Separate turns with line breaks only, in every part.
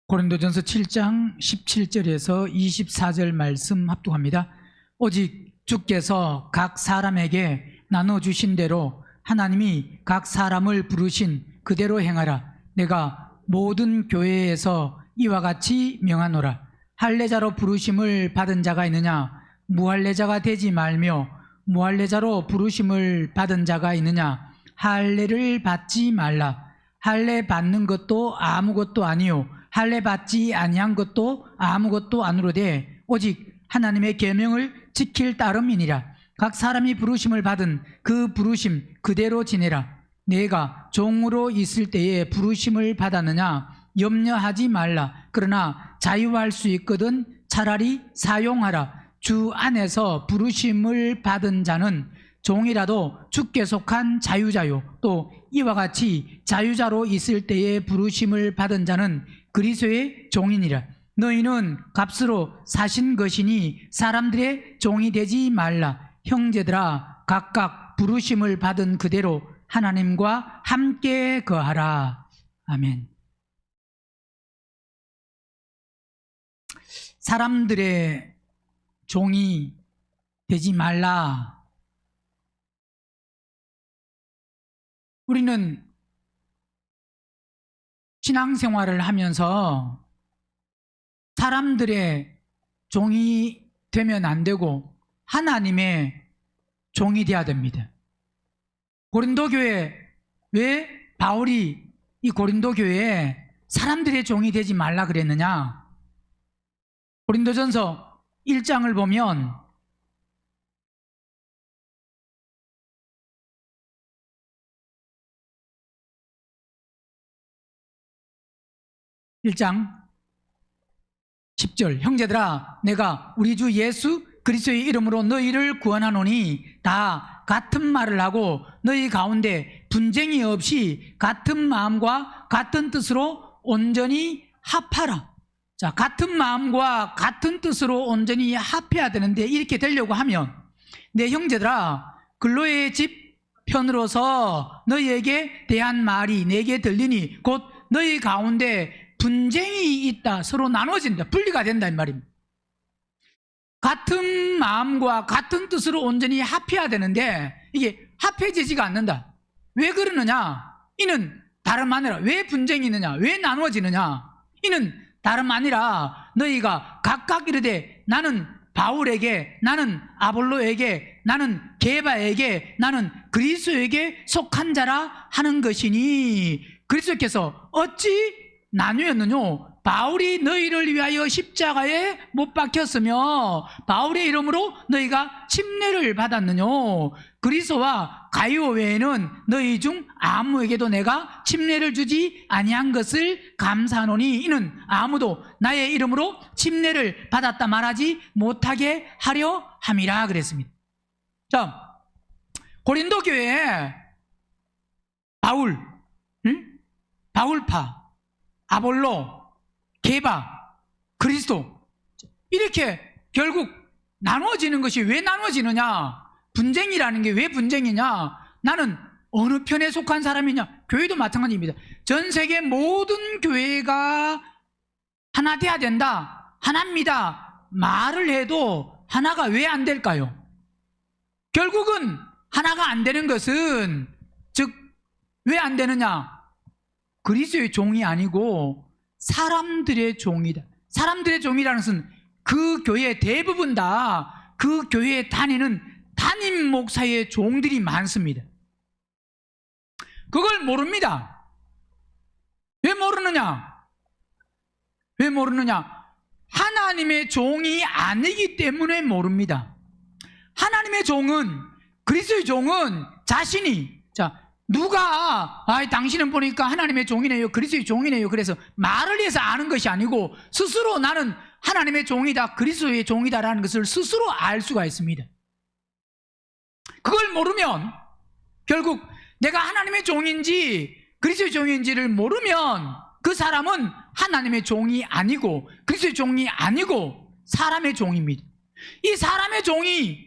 고린도전서 7장 17절에서 24절 말씀 합독합니다. 오직 주께서 각 사람에게 나눠주신 대로 하나님이 각 사람을 부르신 그대로 행하라. 내가 모든 교회에서 이와 같이 명하노라. 할례자로 부르심을 받은 자가 있느냐? 무할례자가 되지 말며 무할례자로 부르심을 받은 자가 있느냐? 할례를 받지 말라. 할례 받는 것도 아무것도 아니요 할례 받지 아니한 것도 아무것도 아니로되 오직 하나님의 계명을 지킬 따름이니라. 각 사람이 부르심을 받은 그 부르심 그대로 지내라. 내가 종으로 있을 때에 부르심을 받았느냐? 염려하지 말라. 그러나 자유할 수 있거든 차라리 사용하라. 주 안에서 부르심을 받은 자는 종이라도 주께 속한 자유자요, 또 이와 같이 자유자로 있을 때에 부르심을 받은 자는 그리스도의 종이니라. 너희는 값으로 사신 것이니 사람들의 종이 되지 말라. 형제들아, 각각 부르심을 받은 그대로 하나님과 함께 거하라. 아멘. 사람들의 종이 되지 말라. 우리는 신앙생활을 하면서 사람들의 종이 되면 안 되고 하나님의 종이 되어야 됩니다. 고린도 교회, 왜 바울이 이 고린도 교회에 사람들의 종이 되지 말라 그랬느냐? 고린도전서 1장을 보면 (1장) 10절 형제들아, 내가 우리 주 예수 그리스도의 이름으로 너희를 구원하노니 다 같은 말을 하고 너희 가운데 분쟁이 없이 같은 마음과 같은 뜻으로 온전히 합하라. 자, 같은 마음과 같은 뜻으로 온전히 합해야 되는데 이렇게 되려고 하면 내 형제들아, 근로의 집 편으로서 너희에게 대한 말이 내게 들리니 곧 너희 가운데 분쟁이 있다. 서로 나눠진다. 분리가 된다 이 말입니다. 같은 마음과 같은 뜻으로 온전히 합해야 되는데 이게 합해지지가 않는다. 왜 그러느냐? 이는 다름 아니라, 왜 분쟁이 있느냐? 왜 나눠지느냐? 이는 다름 아니라 너희가 각각 이르되 나는 바울에게, 나는 아볼로에게, 나는 게바에게, 나는 그리스도에게 속한 자라 하는 것이니 그리스도께서 어찌 나뉘었느뇨? 바울이 너희를 위하여 십자가에 못 박혔으며 바울의 이름으로 너희가 침례를 받았느뇨? 그리스도와 가이오 외에는 너희 중 아무에게도 내가 침례를 주지 아니한 것을 감사하노니 이는 아무도 나의 이름으로 침례를 받았다 말하지 못하게 하려 함이라 그랬습니다. 자, 고린도 교회에 바울, 바울파, 아볼로, 게바, 그리스도 이렇게 결국 나눠지는 것이 왜 나눠지느냐? 분쟁이라는 게 왜 분쟁이냐? 나는 어느 편에 속한 사람이냐? 교회도 마찬가지입니다. 전 세계 모든 교회가 하나 돼야 된다, 하나입니다 말을 해도 하나가 왜 안 될까요? 결국은 하나가 안 되는 것은, 즉 왜 안 되느냐? 그리스도의 종이 아니고 사람들의 종이다. 사람들의 종이라는 것은 그 교회 대부분 다 그 교회에 다니는 담임 목사의 종들이 많습니다. 그걸 모릅니다. 왜 모르느냐? 왜 모르느냐? 하나님의 종이 아니기 때문에 모릅니다. 하나님의 종은, 그리스도의 종은 자신이, 자, 누가 당신은 보니까 하나님의 종이네요, 그리스도의 종이네요, 그래서 말을 해서 아는 것이 아니고 스스로 나는 하나님의 종이다, 그리스도의 종이다라는 것을 스스로 알 수가 있습니다. 그걸 모르면, 결국 내가 하나님의 종인지 그리스도의 종인지를 모르면 그 사람은 하나님의 종이 아니고 그리스도의 종이 아니고 사람의 종입니다. 이 사람의 종이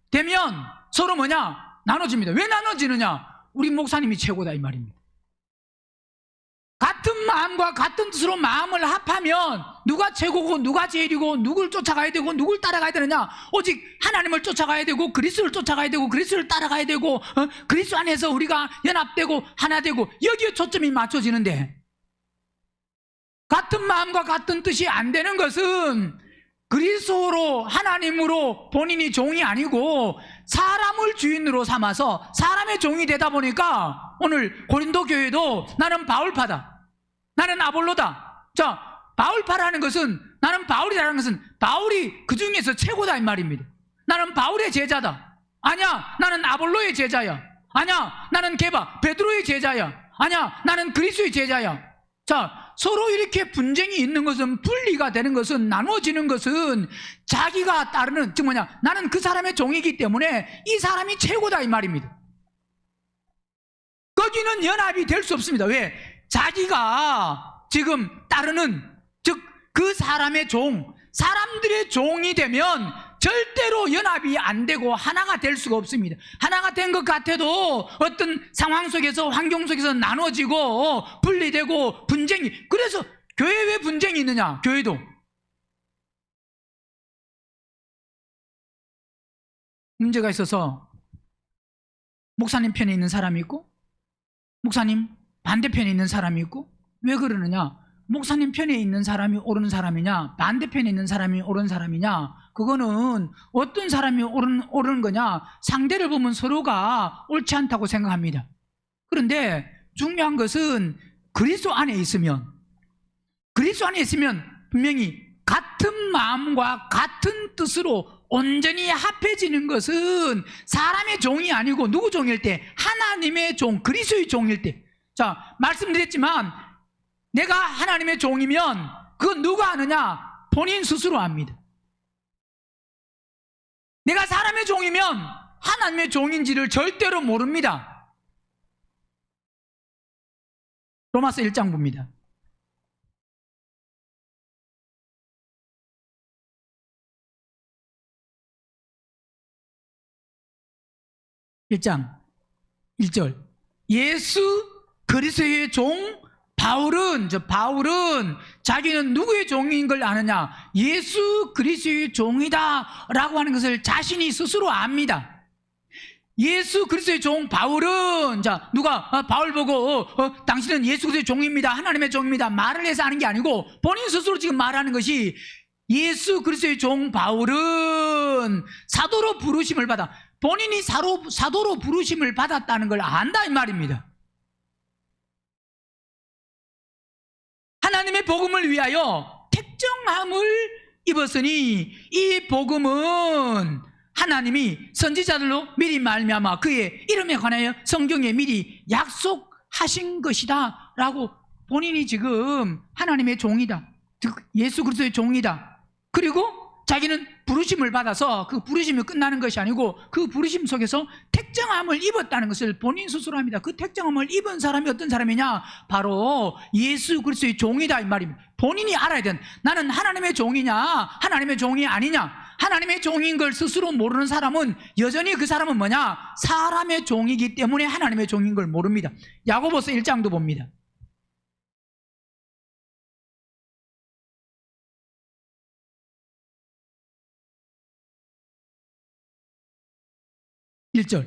되면 서로 뭐냐? 나눠집니다. 왜 나눠지느냐? 우리 목사님이 최고다 이 말입니다. 같은 마음과 같은 뜻으로 마음을 합하면 누가 최고고 누가 제일이고 누굴 쫓아가야 되고 누굴 따라가야 되느냐? 오직 하나님을 쫓아가야 되고 그리스도를 쫓아가야 되고 그리스도를 따라가야 되고 그리스도 안에서 우리가 연합되고 하나 되고 여기에 초점이 맞춰지는데, 같은 마음과 같은 뜻이 안 되는 것은 그리스도로 하나님으로 본인이 종이 아니고 사람을 주인으로 삼아서 사람의 종이 되다 보니까 오늘 고린도 교회도 나는 바울파다, 나는 아볼로다. 자, 바울파라는 것은, 나는 바울이라는 것은 바울이 그 중에서 최고다 이 말입니다. 나는 바울의 제자다. 아니야, 나는 아볼로의 제자야. 아니야, 나는 게바 베드로의 제자야. 아니야, 나는 그리스도의 제자야. 자, 서로 이렇게 분쟁이 있는 것은, 분리가 되는 것은, 나누어지는 것은 자기가 따르는, 즉 뭐냐, 나는 그 사람의 종이기 때문에 이 사람이 최고다 이 말입니다. 거기는 연합이 될 수 없습니다. 왜? 자기가 지금 따르는, 즉 그 사람의 종, 사람들의 종이 되면 절대로 연합이 안 되고 하나가 될 수가 없습니다. 하나가 된 것 같아도 어떤 상황 속에서, 환경 속에서 나눠지고 분리되고 분쟁이, 그래서 교회에 왜 분쟁이 있느냐? 교회도 문제가 있어서 목사님 편에 있는 사람이 있고 목사님 반대편에 있는 사람이 있고. 왜 그러느냐? 목사님 편에 있는 사람이 옳은 사람이냐, 반대편에 있는 사람이 옳은 사람이냐, 그거는 어떤 사람이 옳은 거냐, 상대를 보면 서로가 옳지 않다고 생각합니다. 그런데 중요한 것은 그리스도 안에 있으면 분명히 같은 마음과 같은 뜻으로 온전히 합해지는 것은 사람의 종이 아니고 누구 종일 때? 하나님의 종, 그리스도의 종일 때. 자, 말씀드렸지만 내가 하나님의 종이면 그건 누가 아느냐? 본인 스스로 압니다. 내가 사람의 종이면 하나님의 종인지를 절대로 모릅니다. 로마서 1장 봅니다. 1장 1절, 예수 그리스도의 종 바울은 자기는 누구의 종인 걸 아느냐? 예수 그리스도의 종이다 라고 하는 것을 자신이 스스로 압니다. 예수 그리스도의 종 바울은, 자, 누가 바울 보고 당신은 예수 그리스도의 종입니다, 하나님의 종입니다 말을 해서 하는 게 아니고 본인 스스로 지금 말하는 것이, 예수 그리스도의 종 바울은 사도로 부르심을 받아, 본인이 사도로 부르심을 받았다는 걸 안다 이 말입니다. 하나님의 복음을 위하여 택정함을 입었으니 이 복음은 하나님이 선지자들로 미리 말미암아 그의 이름에 관하여 성경에 미리 약속하신 것이다 라고 본인이 지금 하나님의 종이다, 즉 예수 그리스도의 종이다. 그리고 자기는 부르심을 받아서 그 부르심이 끝나는 것이 아니고 그 부르심 속에서 택정함을 입었다는 것을 본인 스스로 합니다. 그 택정함을 입은 사람이 어떤 사람이냐? 바로 예수 그리스도의 종이다 이 말입니다. 본인이 알아야 된, 나는 하나님의 종이냐 하나님의 종이 아니냐. 하나님의 종인 걸 스스로 모르는 사람은 여전히 그 사람은 뭐냐? 사람의 종이기 때문에 하나님의 종인 걸 모릅니다. 야고보서 1장도 봅니다. (1절)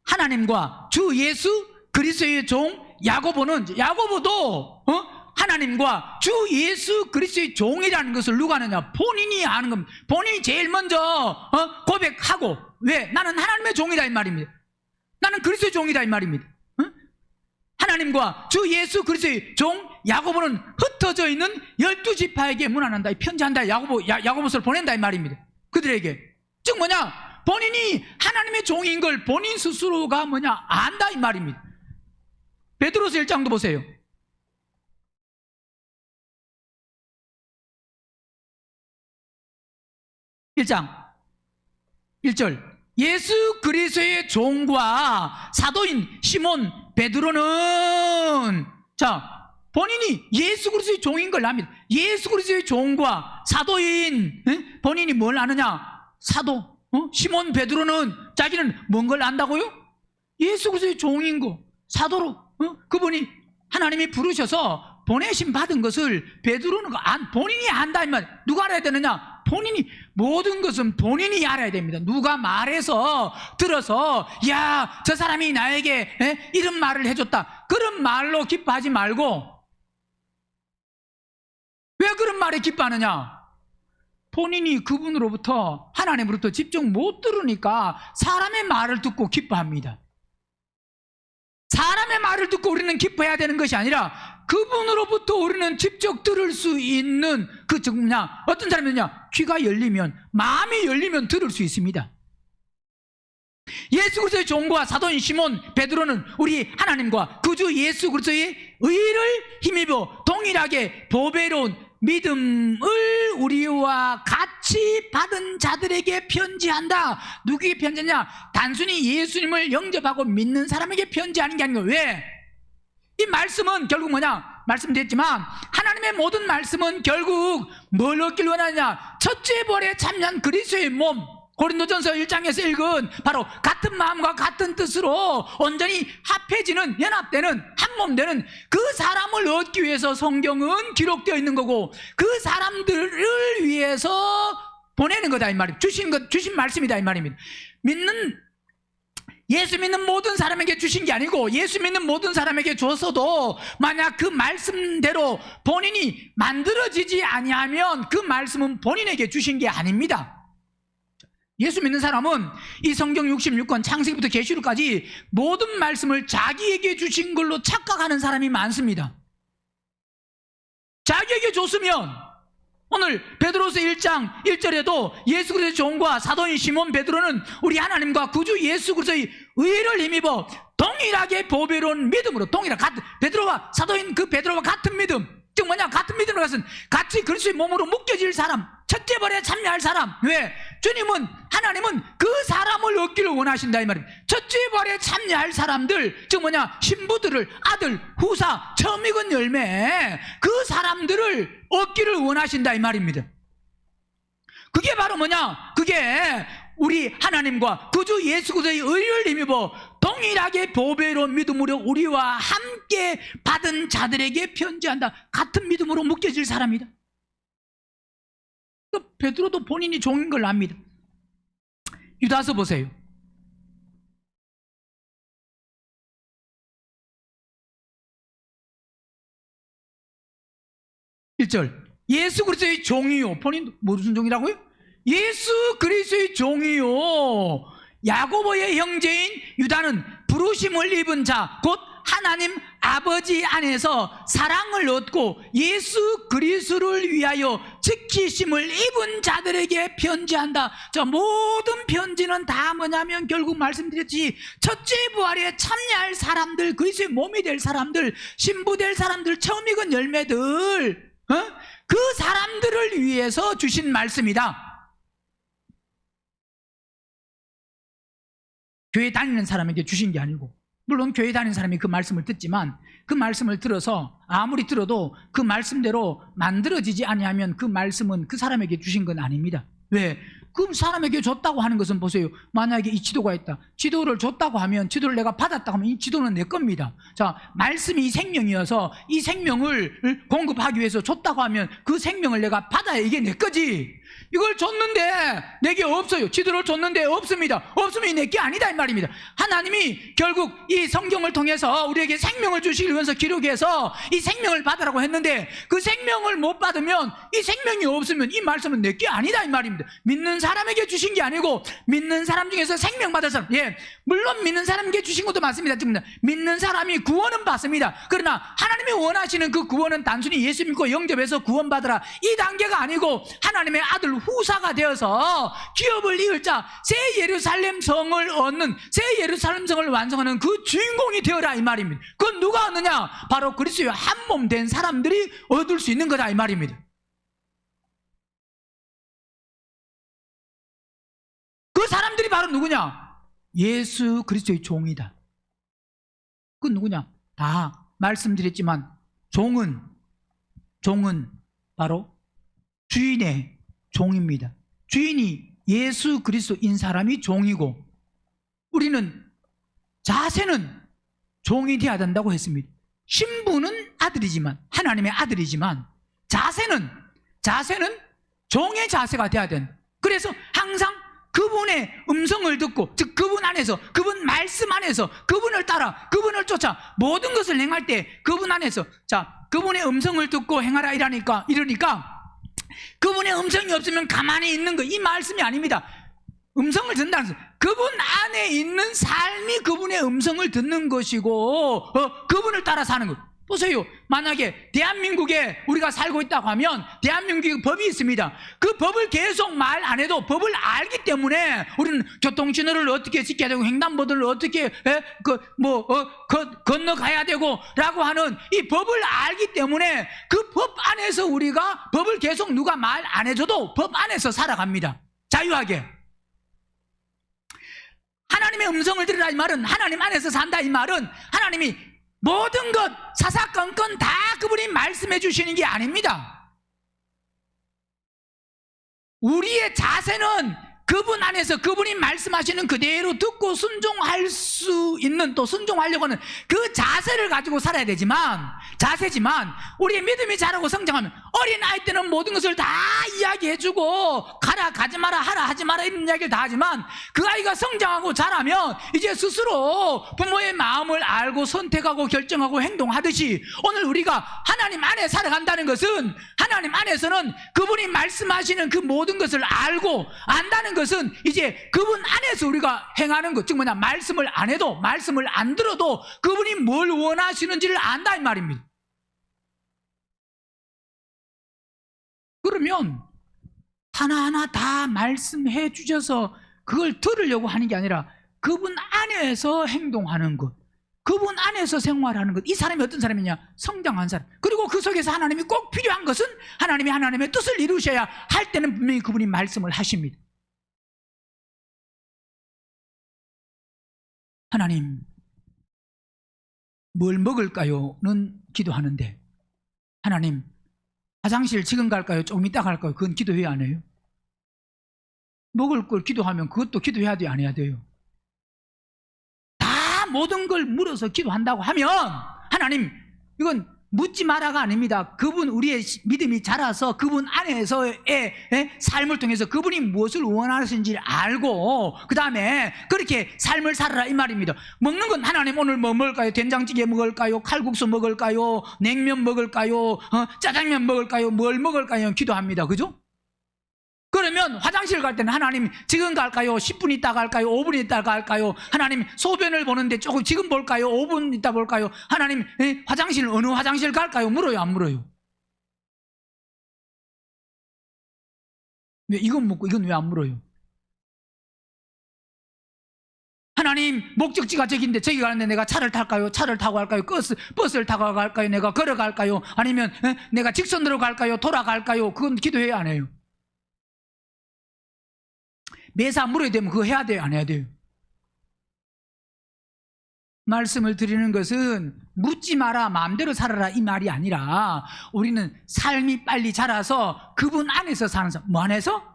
하나님과 주 예수 그리스도의 종 야고보도 하나님과 주 예수 그리스도의 종이라는 것을 누가 아느냐? 본인이 아는 겁니다. 본인이 제일 먼저 고백하고, 왜? 나는 하나님의 종이다 이 말입니다. 나는 그리스도의 종이다 이 말입니다. 하나님과 주 예수 그리스도의 종 야고보는 흩어져 있는 12지파에게 문안한다, 편지한다, 야고보서를 보낸다 이 말입니다. 그들에게. 즉 뭐냐? 본인이 하나님의 종인 걸 본인 스스로가 뭐냐? 안다 이 말입니다. 베드로서 1장도 보세요. 1장 1절, 예수 그리스도의 종과 사도인 시몬 베드로는, 자, 본인이 예수 그리스도의 종인 걸 압니다. 예수 그리스도의 종과 사도인, 본인이 뭘 아느냐? 사도 시몬 베드로는 자기는 뭔 걸 안다고요? 예수 그리스도의 종인 거, 사도로 그분이 하나님이 부르셔서 보내심 받은 것을 베드로는 본인이 안다 이 말. 누가 알아야 되느냐? 본인이, 모든 것은 본인이 알아야 됩니다. 누가 말해서 들어서 야, 저 사람이 나에게 이런 말을 해줬다, 그런 말로 기뻐하지 말고. 왜 그런 말에 기뻐하느냐? 본인이 그분으로부터, 하나님으로부터 직접 못 들으니까 사람의 말을 듣고 기뻐합니다. 사람의 말을 듣고 우리는 기뻐해야 되는 것이 아니라 그분으로부터 우리는 직접 들을 수 있는, 그 즉 뭐냐, 어떤 사람이냐, 귀가 열리면, 마음이 열리면 들을 수 있습니다. 예수 그리스도의 종과 사도인 시몬 베드로는 우리 하나님과 구주 예수 그리스도의 의를 힘입어 동일하게 보배로운 믿음을 우리와 같이 받은 자들에게 편지한다. 누구에게 편지하냐? 단순히 예수님을 영접하고 믿는 사람에게 편지하는 게 아닌 거예요. 왜? 이 말씀은 결국 뭐냐? 말씀드렸지만 하나님의 모든 말씀은 결국 뭘 얻길 원하느냐? 첫째 부활에 참여한 그리스도의 몸, 고린도전서 1장에서 읽은 바로 같은 마음과 같은 뜻으로 온전히 합해지는, 연합되는, 한몸 되는 그 사람을 얻기 위해서 성경은 기록되어 있는 거고, 그 사람들을 위해서 보내는 거다 이 말입니다. 주신 말씀이다 이 말입니다. 예수 믿는 모든 사람에게 주신 게 아니고, 예수 믿는 모든 사람에게 줬어도 만약 그 말씀대로 본인이 만들어지지 아니하면 그 말씀은 본인에게 주신 게 아닙니다. 예수 믿는 사람은 이 성경 66권 창세기부터 계시록까지 모든 말씀을 자기에게 주신 걸로 착각하는 사람이 많습니다. 자기에게 줬으면, 오늘 베드로서 1장 1절에도 예수 그리스도의 종과 사도인 시몬 베드로는 우리 하나님과 구주 예수 그리스도의 의를 힘입어 동일하게 보배로운 믿음으로, 베드로와 사도인 그 베드로와 같은 믿음, 즉 뭐냐, 같은 믿음으로 가서 같이 그리스도의 몸으로 묶여질 사람, 첫째 벌에 참여할 사람. 왜? 주님은, 하나님은 그 사람을 얻기를 원하신다 이 말입니다. 첫째 벌에 참여할 사람들, 즉 뭐냐, 신부들을, 아들, 후사, 처음 익은 열매, 그 사람들을 얻기를 원하신다 이 말입니다. 그게 바로 뭐냐? 그게 우리 하나님과 구주 예수 그리스도의 의를 힘입어 동일하게 보배로운 믿음으로 우리와 함께 받은 자들에게 편지한다. 같은 믿음으로 묶여질 사람이다. 베드로도 본인이 종인 걸 압니다. 유다서 보세요. (1절) 예수 그리스도의 종이요. 본인 무슨 종이라고요? 예수 그리스도의 종이요. 야고보의 형제인 유다는 부르심을 입은 자, 곧 하나님 아버지 안에서 사랑을 얻고 예수 그리스도를 위하여 지키심을 입은 자들에게 편지한다. 자, 모든 편지는 다 뭐냐면 결국 말씀드렸지, 첫째 부활에 참여할 사람들, 그리스도의 몸이 될 사람들, 신부 될 사람들, 처음 익은 열매들, 그 사람들을 위해서 주신 말씀이다. 교회 다니는 사람에게 주신 게 아니고, 물론 교회 다니는 사람이 그 말씀을 듣지만 그 말씀을 들어서 아무리 들어도 그 말씀대로 만들어지지 아니하면 그 말씀은 그 사람에게 주신 건 아닙니다. 왜? 그 사람에게 줬다고 하는 것은 보세요. 만약에 이 지도가 있다, 지도를 줬다고 하면, 지도를 내가 받았다고 하면 이 지도는 내 겁니다. 자, 말씀이 생명이어서 이 생명을 공급하기 위해서 줬다고 하면 그 생명을 내가 받아야 이게 내 거지. 이걸 줬는데 내게 없어요. 지도를 줬는데 없습니다. 없으면 내 게 아니다 이 말입니다. 하나님이 결국 이 성경을 통해서 우리에게 생명을 주시기 위해서 기록해서 이 생명을 받으라고 했는데, 그 생명을 못 받으면, 이 생명이 없으면 이 말씀은 내 게 아니다 이 말입니다. 믿는 사람에게 주신 게 아니고, 믿는 사람 중에서 생명 받을 사람, 물론 믿는 사람에게 주신 것도 맞습니다. 믿는 사람이 구원은 받습니다. 그러나 하나님이 원하시는 그 구원은 단순히 예수 믿고 영접해서 구원받으라, 이 단계가 아니고, 하나님의 아들 후사가 되어서 기업을 이을 자, 새 예루살렘 성을 얻는, 새 예루살렘 성을 완성하는 그 주인공이 되어라 이 말입니다. 그건 누가 얻느냐? 바로 그리스도의 한 몸 된 사람들이 얻을 수 있는 거다 이 말입니다. 그 사람들이 바로 누구냐? 예수 그리스도의 종이다. 그건 누구냐? 다 말씀드렸지만 종은 바로 주인의 종입니다. 주인이 예수 그리스도인 사람이 종이고, 우리는 자세는 종이 되어야 된다고 했습니다. 신부는 아들이지만, 하나님의 아들이지만 자세는 종의 자세가 돼야 된다. 그래서 항상 그분의 음성을 듣고, 즉 그분 안에서, 그분 말씀 안에서, 그분을 따라, 그분을 쫓아 모든 것을 행할 때 그분 안에서, 자, 그분의 음성을 듣고 행하라 이러니까 그분의 음성이 없으면 가만히 있는 거, 이 말씀이 아닙니다. 음성을 듣는다는 것은 그분 안에 있는 삶이 그분의 음성을 듣는 것이고, 그분을 따라 사는 것. 보세요. 만약에 대한민국에 우리가 살고 있다고 하면 대한민국에 법이 있습니다. 그 법을 계속 말 안 해도 법을 알기 때문에 우리는 교통신호를 어떻게 지켜야 되고 횡단보도를 어떻게 건너가야 되고 라고 하는 이 법을 알기 때문에 그 법 안에서 우리가 법을 계속 누가 말 안 해줘도 법 안에서 살아갑니다. 자유하게. 하나님의 음성을 들으라 이 말은, 하나님 안에서 산다 이 말은, 하나님이 모든 것 사사건건 다 그분이 말씀해 주시는 게 아닙니다. 우리의 자세는 그분 안에서 그분이 말씀하시는 그대로 듣고 순종할 수 있는, 또 순종하려고 하는 그 자세를 가지고 살아야 되지만, 자세지만 우리의 믿음이 자라고 성장하면 어린 아이 때는 모든 것을 다 이야기해주고 가라 가지 마라 하라 하지 마라 이런 이야기를 다 하지만, 그 아이가 성장하고 자라면 이제 스스로 부모의 마음을 알고 선택하고 결정하고 행동하듯이, 오늘 우리가 하나님 안에 살아간다는 것은 하나님 안에서는 그분이 말씀하시는 그 모든 것을 알고 안다는 것은 이제 그분 안에서 우리가 행하는 것, 즉 뭐냐, 말씀을 안 해도, 말씀을 안 들어도 그분이 뭘 원하시는지를 안다 이 말입니다. 그러면 하나하나 다 말씀해 주셔서 그걸 들으려고 하는 게 아니라 그분 안에서 행동하는 것, 그분 안에서 생활하는 것. 이 사람이 어떤 사람이냐? 성장한 사람. 그리고 그 속에서 하나님이 꼭 필요한 것은 하나님이 하나님의 뜻을 이루셔야 할 때는 분명히 그분이 말씀을 하십니다. 하나님, 뭘 먹을까요?는 기도하는데, 하나님, 화장실 지금 갈까요? 조금 이따 갈까요? 그건 기도해야 안 해요? 먹을 걸 기도하면 그것도 기도해야 돼요? 안 해야 돼요? 다 모든 걸 물어서 기도한다고 하면, 하나님, 이건 묻지 마라가 아닙니다. 그분, 우리의 믿음이 자라서 그분 안에서의 삶을 통해서 그분이 무엇을 원하시는지 알고 그 다음에 그렇게 삶을 살아라 이 말입니다. 먹는 건 하나님 오늘 뭐 먹을까요? 된장찌개 먹을까요? 칼국수 먹을까요? 냉면 먹을까요? 짜장면 먹을까요? 뭘 먹을까요? 기도합니다. 그죠? 그러면 화장실 갈 때는 하나님 지금 갈까요? 10분 있다 갈까요? 5분 있다 갈까요? 하나님 소변을 보는데 조금 지금 볼까요? 5분 있다 볼까요? 하나님 화장실 어느 화장실 갈까요? 물어요 안 물어요? 왜 이건 묻고 이건 왜 안 물어요? 하나님 목적지가 저기인데 저기 가는데 내가 차를 탈까요? 차를 타고 갈까요? 버스를 타고 갈까요? 내가 걸어갈까요? 아니면 내가 직선으로 갈까요? 돌아갈까요? 그건 기도해야 안 해요? 매사 물어야 되면 그거 해야 돼요? 안 해야 돼요? 말씀을 드리는 것은 묻지 마라 마음대로 살아라 이 말이 아니라, 우리는 삶이 빨리 자라서 그분 안에서 사는 사람. 뭐 안에서?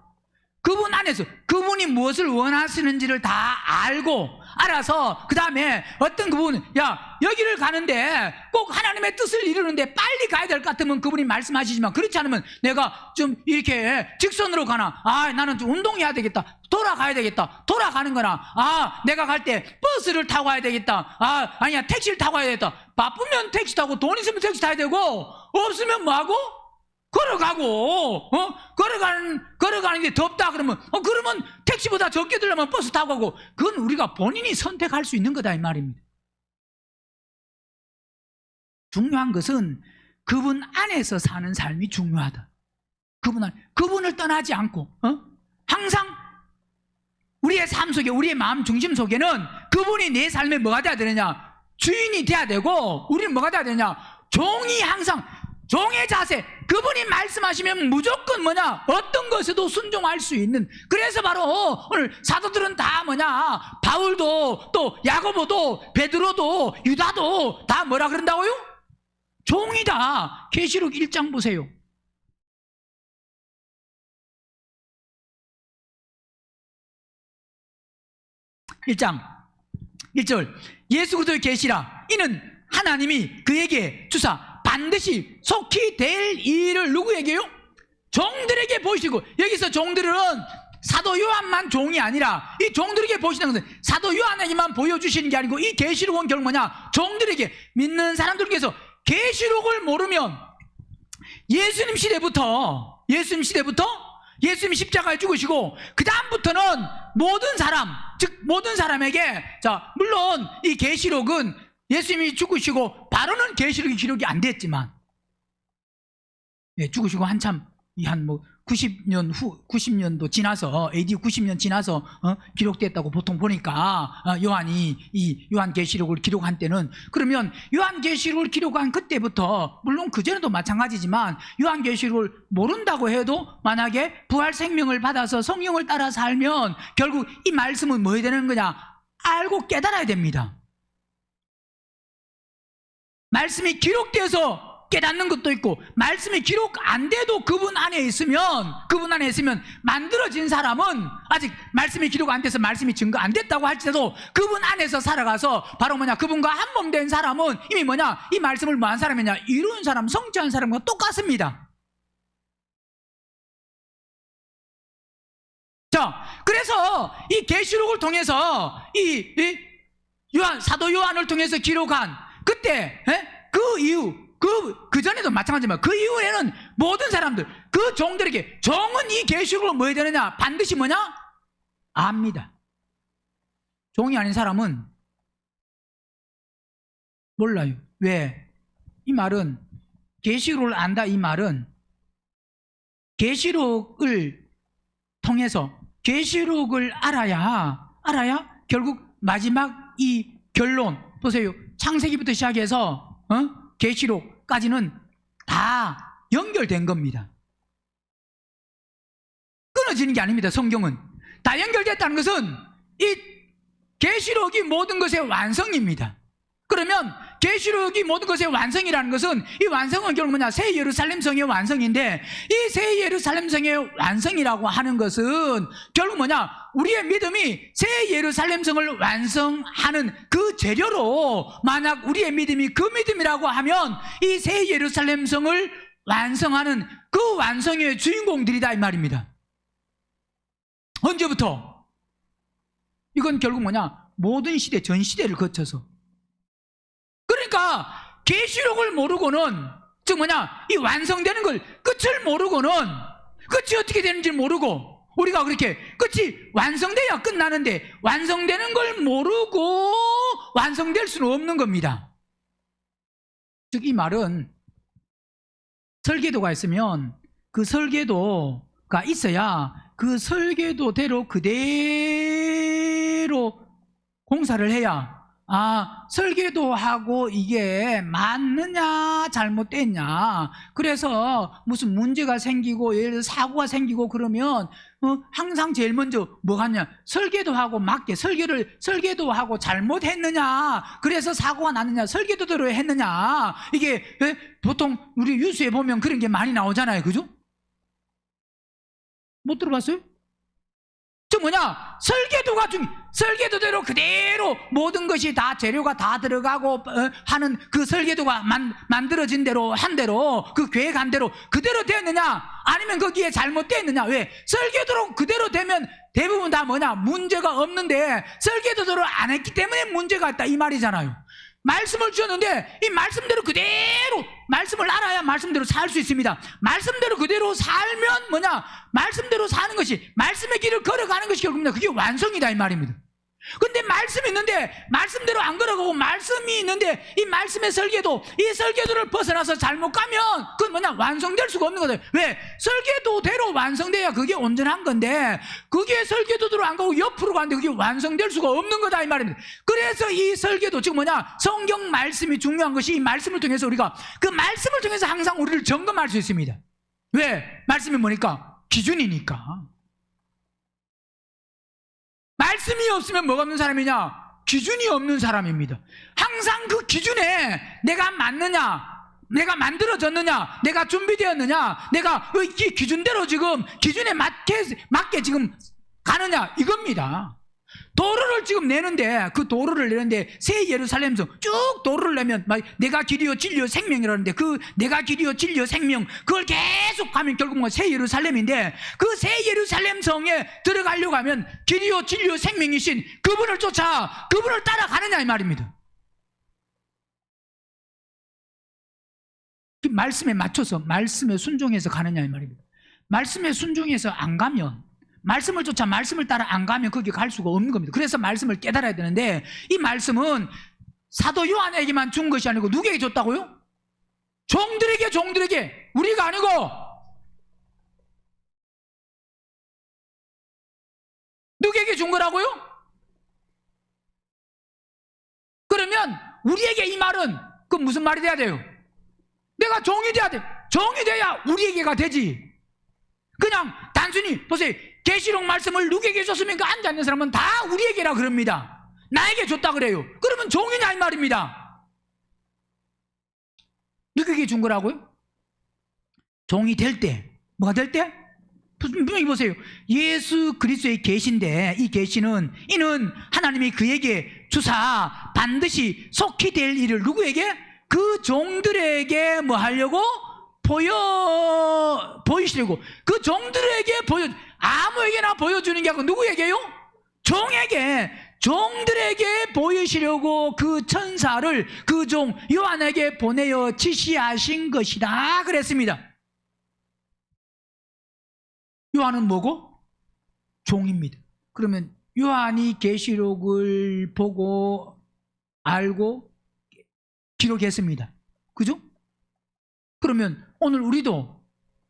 그분 안에서 그분이 무엇을 원하시는지를 다 알아서 그 다음에 어떤 그분, 야 여기를 가는데 꼭 하나님의 뜻을 이루는데 빨리 가야 될 것 같으면 그분이 말씀하시지만, 그렇지 않으면 내가 좀 이렇게 직선으로 가나, 나는 좀 운동해야 되겠다, 돌아가야 되겠다, 돌아가는 거나, 내가 갈 때 버스를 타고 가야 되겠다, 아니야 택시를 타고 가야 되겠다. 바쁘면 택시 타고 돈 있으면 택시 타야 되고, 없으면 뭐하고? 걸어가고, 걸어가는데 덥다 그러면, 그러면 택시보다 적게 들려면 버스 타고 가고, 그건 우리가 본인이 선택할 수 있는 거다 이 말입니다. 중요한 것은 그분 안에서 사는 삶이 중요하다. 그분을 떠나지 않고, 항상 우리의 삶 속에, 우리의 마음 중심 속에는 그분이 내 삶에 뭐가 돼야 되느냐? 주인이 돼야 되고, 우리는 뭐가 돼야 되느냐? 종이, 항상 종의 자세. 그분이 말씀하시면 무조건 뭐냐? 어떤 것에도 순종할 수 있는. 그래서 바로 오늘 사도들은 다 뭐냐? 바울도, 또 야고보도, 베드로도, 유다도 다 뭐라 그런다고요? 종이다. 계시록 1장 보세요. 1장 1절, 예수 그리스도의 계시라. 이는 하나님이 그에게 주사 반드시 속히 될 일을 누구에게요? 종들에게 보이시고, 여기서 종들은 사도 요한만 종이 아니라 이 종들에게 보시는 것은 사도 요한에게만 보여주시는 게 아니고, 이 계시록은 결국 뭐냐? 종들에게, 믿는 사람들께서 계시록을 모르면 예수님 시대부터 예수님이 십자가에 죽으시고 그 다음부터는 모든 사람, 즉 모든 사람에게, 자 물론 이 계시록은 예수님이 죽으시고 바로는 계시록이 기록이 안 됐지만, 죽으시고 한참 한 90년 후, 90년도 지나서, AD 90년 지나서 기록됐다고 보통 보니까, 요한이 이 요한계시록을 기록한 때는, 그러면 요한계시록을 기록한 그때부터, 물론 그전에도 마찬가지지만 요한계시록을 모른다고 해도 만약에 부활 생명을 받아서 성령을 따라 살면 결국 이 말씀은 뭐 해야 되는 거냐? 알고 깨달아야 됩니다. 말씀이 기록돼서 깨닫는 것도 있고, 말씀이 기록 안 돼도 그분 안에 있으면 만들어진 사람은, 아직 말씀이 기록 안 돼서 말씀이 증거 안 됐다고 할지라도 그분 안에서 살아가서 바로 뭐냐? 그분과 한 몸 된 사람은 이미 뭐냐? 이 말씀을 뭐 한 사람이냐? 이룬 사람, 성취한 사람과 똑같습니다. 자, 그래서 이 계시록을 통해서 이 사도 요한을 통해서 기록한 그때, 그 이후, 그 전에도 마찬가지지만 그 이후에는 모든 사람들, 그 종들에게, 종은 이 계시록을 뭐 해야 되느냐? 반드시 뭐냐? 압니다. 종이 아닌 사람은 몰라요. 왜? 이 말은, 계시록을 안다, 이 말은 계시록을 통해서, 계시록을 알아야 결국 마지막 이 결론, 보세요. 창세기부터 시작해서 계시록까지는 다 연결된 겁니다. 끊어지는 게 아닙니다. 성경은 다 연결됐다는 것은 이 계시록이 모든 것의 완성입니다. 그러면 계시록이 모든 것의 완성이라는 것은, 이 완성은 결국 뭐냐? 새 예루살렘 성의 완성인데, 이 새 예루살렘 성의 완성이라고 하는 것은 결국 뭐냐? 우리의 믿음이 새 예루살렘 성을 완성하는 그 재료로, 만약 우리의 믿음이 그 믿음이라고 하면 이 새 예루살렘 성을 완성하는 그 완성의 주인공들이다, 이 말입니다. 언제부터? 이건 결국 뭐냐? 모든 시대, 전 시대를 거쳐서. 그러니까 계시록을 모르고는, 즉 뭐냐? 이 완성되는 걸, 끝을 모르고는, 끝이 어떻게 되는지 모르고, 우리가 그렇게 끝이 완성돼야 끝나는데 완성되는 걸 모르고 완성될 수는 없는 겁니다. 즉 이 말은, 설계도가 있으면 그 설계도가 있어야 그 설계도대로 그대로 공사를 해야, 설계도하고 이게 맞느냐 잘못됐냐, 그래서 무슨 문제가 생기고 예를 들어 사고가 생기고 그러면 항상 제일 먼저 뭐 하냐? 설계도하고 맞게, 설계도하고 잘못했느냐, 그래서 사고가 났느냐, 설계도대로 했느냐, 이게 보통 우리 뉴스에 보면 그런 게 많이 나오잖아요. 그죠? 못 들어봤어요? 즉 뭐냐? 설계도대로 그대로 모든 것이 다 재료가 다 들어가고 하는 그 설계도가 만들어진 대로 한 대로, 그 계획한 대로 그대로 되었느냐, 아니면 거기에 잘못되었느냐. 왜? 설계도로 그대로 되면 대부분 다 뭐냐? 문제가 없는데 설계도대로 안 했기 때문에 문제가 있다, 이 말이잖아요. 말씀을 주셨는데 이 말씀대로 그대로, 말씀을 알아야 말씀대로 살 수 있습니다. 말씀대로 그대로 살면 뭐냐? 말씀대로 사는 것이, 말씀의 길을 걸어가는 것이 결국은 그게 완성이다, 이 말입니다. 근데 말씀이 있는데 말씀대로 안 걸어가고, 말씀이 있는데 이 말씀의 설계도, 이 설계도를 벗어나서 잘못 가면 그건 뭐냐? 완성될 수가 없는 거다. 왜? 설계도대로 완성돼야 그게 온전한 건데, 그게 설계도대로 안 가고 옆으로 가는데 그게 완성될 수가 없는 거다, 이 말입니다. 그래서 이 설계도, 즉 뭐냐? 성경 말씀이 중요한 것이, 이 말씀을 통해서 우리가, 그 말씀을 통해서 항상 우리를 점검할 수 있습니다. 왜? 말씀이 뭐니까? 기준이니까. 말씀이 없으면 뭐가 없는 사람이냐? 기준이 없는 사람입니다. 항상 그 기준에 내가 맞느냐, 내가 만들어졌느냐, 내가 준비되었느냐, 내가 이 기준대로 지금 기준에 맞게 지금 가느냐, 이겁니다. 도로를 지금 내는데, 그 도로를 내는데 새 예루살렘성 쭉 도로를 내면 막 내가 길이요 진리요 생명이라는데, 그 내가 길이요 진리요 생명, 그걸 계속 가면 결국 새 예루살렘인데, 그 새 예루살렘 성에 들어가려고 하면 길이요 진리요 생명이신 그분을 쫓아, 그분을 따라가느냐 이 말입니다. 그 말씀에 맞춰서, 말씀에 순종해서 가느냐 이 말입니다. 말씀에 순종해서 안 가면, 말씀을 쫓아 말씀을 따라 안 가면 거기 갈 수가 없는 겁니다. 그래서 말씀을 깨달아야 되는데, 이 말씀은 사도 요한에게만 준 것이 아니고 누구에게 줬다고요? 종들에게, 우리가 아니고. 누구에게 준 거라고요? 그러면 우리에게 이 말은 그 무슨 말이 돼야 돼요? 내가 종이 돼야 돼. 종이 돼야 우리에게가 되지. 그냥 단순히 보세요. 계시록 말씀을 누구에게 줬으면 그 앉아있는 사람은 다 우리에게라 그럽니다. 나에게 줬다 그래요. 그러면 종이냐 이 말입니다. 누구에게 준 거라고요? 종이 될 때, 뭐가 될 때? 분명히 보세요. 예수 그리스도의 계시인데, 이 계시는, 이는 하나님이 그에게 주사 반드시 속히 될 일을 누구에게? 그 종들에게 뭐 하려고? 보이시려고. 그 종들에게 아무에게나 보여주는 게 아니고 누구에게요? 종들에게 보이시려고 그 천사를 그 종 요한에게 보내어 지시하신 것이다 그랬습니다. 요한은 뭐고? 종입니다. 그러면 요한이 계시록을 보고 알고 기록했습니다. 그죠? 그러면 오늘 우리도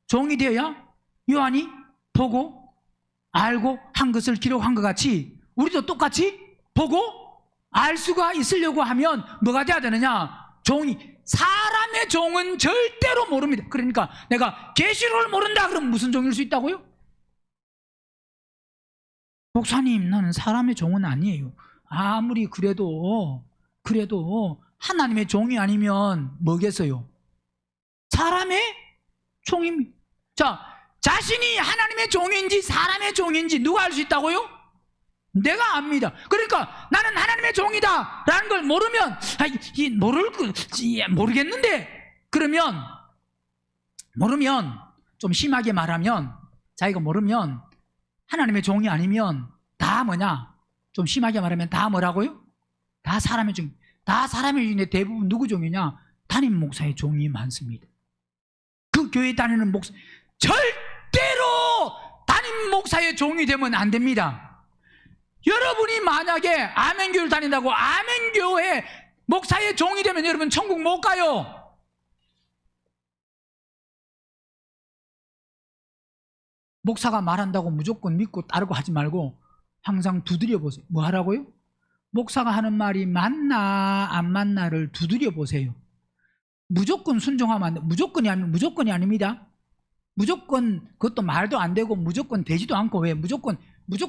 종이 되어야 요한이 보고 알고 한 것을 기록한 것 같이 우리도 똑같이 보고 알 수가 있으려고 하면 뭐가 돼야 되느냐? 종이. 사람의 종은 절대로 모릅니다. 그러니까 내가 계시록을 모른다 그러면 무슨 종일 수 있다고요? 목사님, 나는 사람의 종은 아니에요. 아무리 그래도 하나님의 종이 아니면 뭐겠어요? 사람의 종입니다. 자, 자신이 하나님의 종인지 사람의 종인지 누가 알 수 있다고요? 내가 압니다. 그러니까 나는 하나님의 종이다 라는 걸 모르면 모르겠는데, 그러면 모르면, 좀 심하게 말하면, 자기가 모르면 하나님의 종이 아니면 다 뭐냐? 좀 심하게 말하면 다 뭐라고요? 다 사람의 종. 다 사람의 종인데 대부분 누구 종이냐? 담임 목사의 종이 많습니다. 그 교회 다니는 목사, 절대로 담임 목사의 종이 되면 안 됩니다. 여러분이 만약에 아멘교회를 다닌다고 아멘교회 목사의 종이 되면 여러분 천국 못 가요. 목사가 말한다고 무조건 믿고 따르고 하지 말고 항상 두드려 보세요. 뭐 하라고요? 목사가 하는 말이 맞나 안 맞나를 두드려 보세요. 무조건 순종하면 안 돼. 무조건이 아닙니다. 무조건 그것도 말도 안 되고 무조건 되지도 않고. 왜? 무조건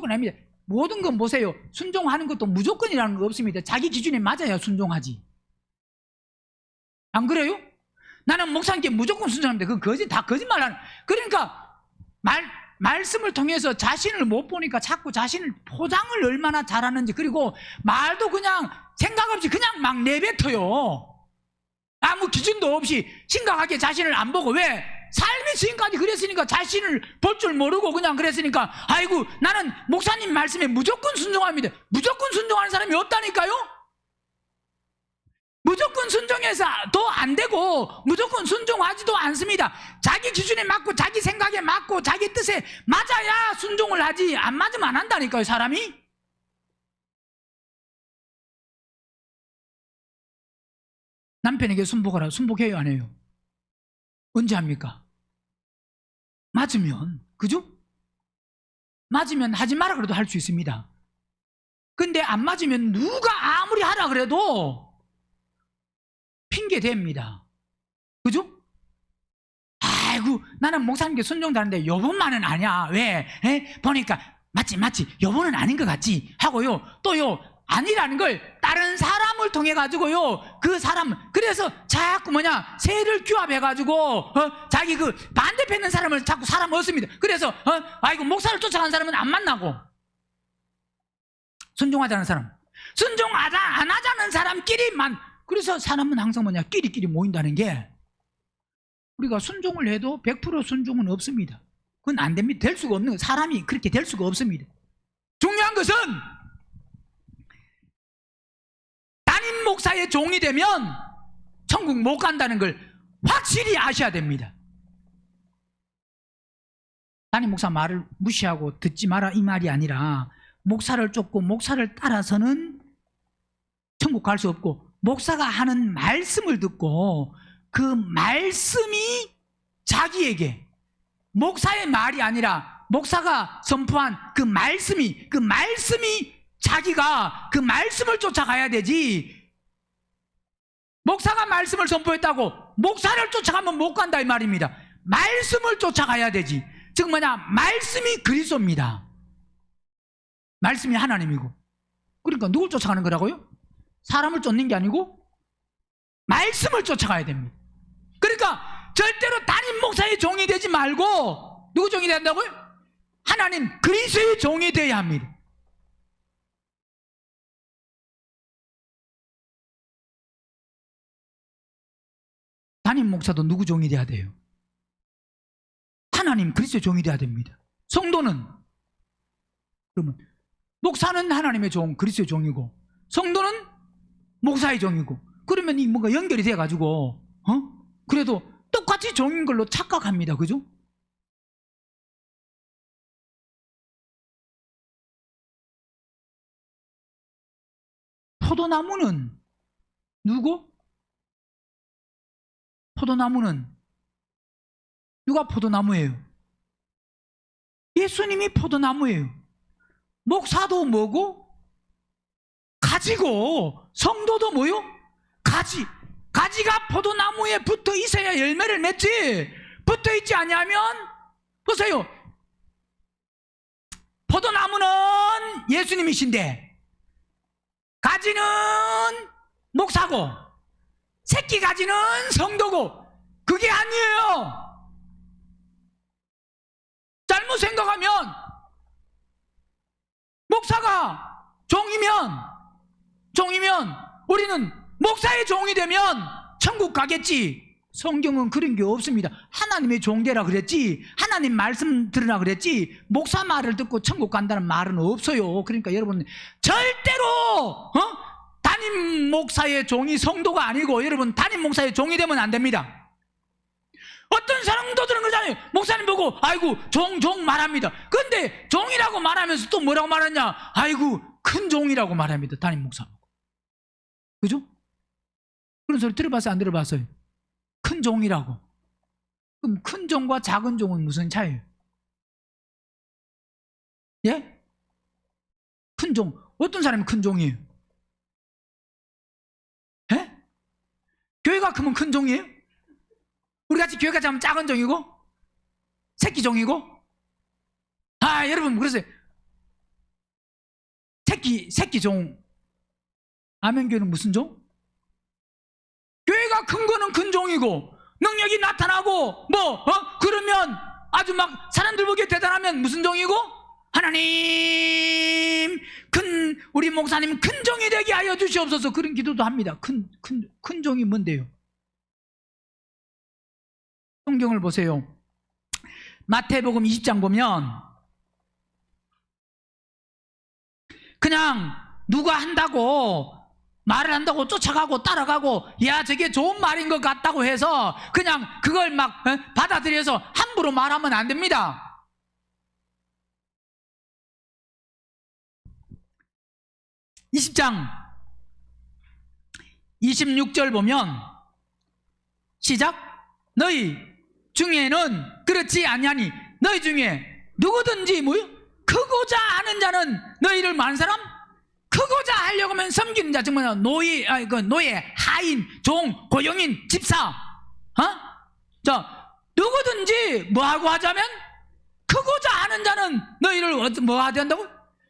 아닙니다. 모든 건 보세요. 순종하는 것도 무조건이라는 거 없습니다. 자기 기준에 맞아야 순종하지. 안 그래요? 나는 목사님께 무조건 순종합니다. 그건 다 거짓말하는. 그러니까 말씀을 통해서 자신을 못 보니까 자꾸 자신을 포장을 얼마나 잘하는지, 그리고 말도 그냥 생각 없이 그냥 막 내뱉어요. 아무 기준도 없이 심각하게 자신을 안 보고. 왜? 삶이 지금까지 그랬으니까, 자신을 볼 줄 모르고 그냥 그랬으니까, 아이고 나는 목사님 말씀에 무조건 순종합니다. 무조건 순종하는 사람이 없다니까요. 무조건 순종해서도 안 되고 무조건 순종하지도 않습니다. 자기 기준에 맞고 자기 생각에 맞고 자기 뜻에 맞아야 순종을 하지, 안 맞으면 안 한다니까요, 사람이. 남편에게 순복하라. 순복해요, 안 해요? 언제 합니까? 맞으면. 그죠? 맞으면 하지 마라 그래도 할 수 있습니다. 근데 안 맞으면 누가 아무리 하라 그래도 핑계 됩니다. 그죠? 아이고 나는 목사님께 순종하는데 요번만은 아니야. 왜? 보니까 맞지 요번은 아닌 것 같지 하고요. 또요 아니라는 걸 다른 사람을 통해 가지고요, 그 사람, 그래서 자꾸 새를 규합해 가지고 자기 그 반대편 있는 사람을 자꾸 사람 얻습니다. 그래서 아이고 목사를 쫓아간 사람은 안 만나고, 순종하자는 사람, 순종하자 안 하자는 사람끼리만. 그래서 사람은 항상 뭐냐, 끼리끼리 모인다는 게, 우리가 순종을 해도 100% 순종은 없습니다. 그건 안 됩니다. 될 수가 없는 거예요. 사람이 그렇게 될 수가 없습니다. 중요한 것은 담임 목사의 종이 되면 천국 못 간다는 걸 확실히 아셔야 됩니다. 담임 목사 말을 무시하고 듣지 마라 이 말이 아니라, 목사를 쫓고 목사를 따라서는 천국 갈 수 없고, 목사가 하는 말씀을 듣고 그 말씀이 자기에게, 목사의 말이 아니라 목사가 선포한 그 말씀이 자기가 그 말씀을 쫓아가야 되지, 목사가 말씀을 선포했다고 목사를 쫓아가면 못 간다 이 말입니다. 말씀을 쫓아가야 되지. 즉 뭐냐, 말씀이 그리스도입니다. 말씀이 하나님이고. 그러니까 누굴 쫓아가는 거라고요? 사람을 쫓는 게 아니고 말씀을 쫓아가야 됩니다. 그러니까 절대로 담임 목사의 종이 되지 말고 누구 종이 된다고요? 하나님 그리스도의 종이 되어야 합니다. 담임 목사도 누구 종이 돼야 돼요? 하나님 그리스도의 종이 돼야 됩니다. 성도는, 그러면 목사는 하나님의 종, 그리스도의 종이고, 성도는 목사의 종이고, 그러면 이 뭔가 연결이 돼가지고 그래도 똑같이 종인 걸로 착각합니다. 그죠? 포도나무는 누구? 포도나무는 누가 포도나무예요? 예수님이 포도나무예요. 목사도 뭐고? 가지고, 성도도 뭐요? 가지. 가지가 포도나무에 붙어 있어야 열매를 맺지. 붙어 있지 아니하면, 보세요, 포도나무는 예수님이신데 가지는 목사고 새끼 가지는 성도고, 그게 아니에요. 잘못 생각하면, 목사가 종이면 우리는 목사의 종이 되면 천국 가겠지. 성경은 그런 게 없습니다. 하나님의 종되라 그랬지, 하나님 말씀 들으라 그랬지, 목사 말을 듣고 천국 간다는 말은 없어요. 그러니까 여러분 절대로 담임 목사의 종이 성도가 아니고, 여러분 담임 목사의 종이 되면 안 됩니다. 어떤 사람도들은 그러잖아요. 목사님 보고 아이고 종 말합니다. 근데 종이라고 말하면서 또 뭐라고 말하냐, 아이고 큰 종이라고 말합니다. 담임 목사 보고. 그죠? 그런 소리 들어봤어요? 안 들어봤어요? 큰 종이라고. 그럼 큰 종과 작은 종은 무슨 차이예요? 예? 큰 종, 어떤 사람이 큰 종이에요? 예? 교회가 크면 큰 종이에요? 우리같이 교회가 작으면 작은 종이고 새끼 종이고? 아, 여러분 그러세요. 새끼 종. 아멘교회는 무슨 종? 교회가 큰 거는 큰 종이고, 능력이 나타나고 그러면 아주 막 사람들 보기에 대단하면 무슨 종이고? 하나님 우리 목사님 큰 종이 되게 하여 주시옵소서. 그런 기도도 합니다. 큰 종이 뭔데요? 성경을 보세요. 마태복음 20장 보면 그냥 누가 한다고, 말을 한다고 쫓아가고 따라가고, 야 저게 좋은 말인 것 같다고 해서 그냥 그걸 막 받아들여서 함부로 말하면 안 됩니다. (20장) 26절 보면, 시작. 너희 중에는 그렇지 아니하니 너희 중에 누구든지 크고자 하는 자는 너희를 많은 사람, 크고자 하려고 하면 섬기는 자, 정말 노예, 하인, 종, 고용인, 집사, 자 누구든지 뭐하고 하자면, 크고자 하는 자는 너희를 뭐 하야 된다고?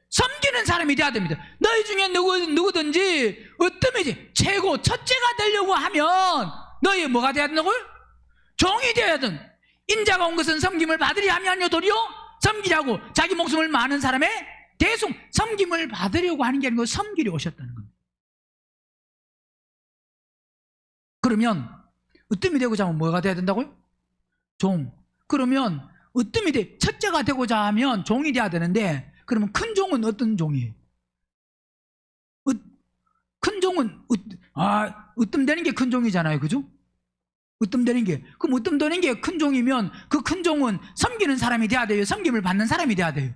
섬기는 사람이 돼야 됩니다. 너희 중에 누구든지 어떠면지 최고 첫째가 되려고 하면 너희 뭐가 돼야 된다고요? 종이 되어야 된. 인자가 온 것은 섬김을 받으리 하며 도리요 섬기라고 자기 목숨을 많은 사람의 대속 섬김을 받으려고 하는 게 아니고 섬기려 오셨다는 겁니다. 그러면 으뜸이 되고자 하면 뭐가 돼야 된다고요? 종. 그러면 으뜸이 첫째가 되고자 하면 종이 돼야 되는데, 그러면 큰 종은 어떤 종이에요? 큰 종은 으뜸되는 게 큰 종이잖아요, 그죠? 으뜸되는 게. 그럼 으뜸되는 게 큰 종이면 그 큰 종은 섬기는 사람이 돼야 돼요? 섬김을 받는 사람이 돼야 돼요?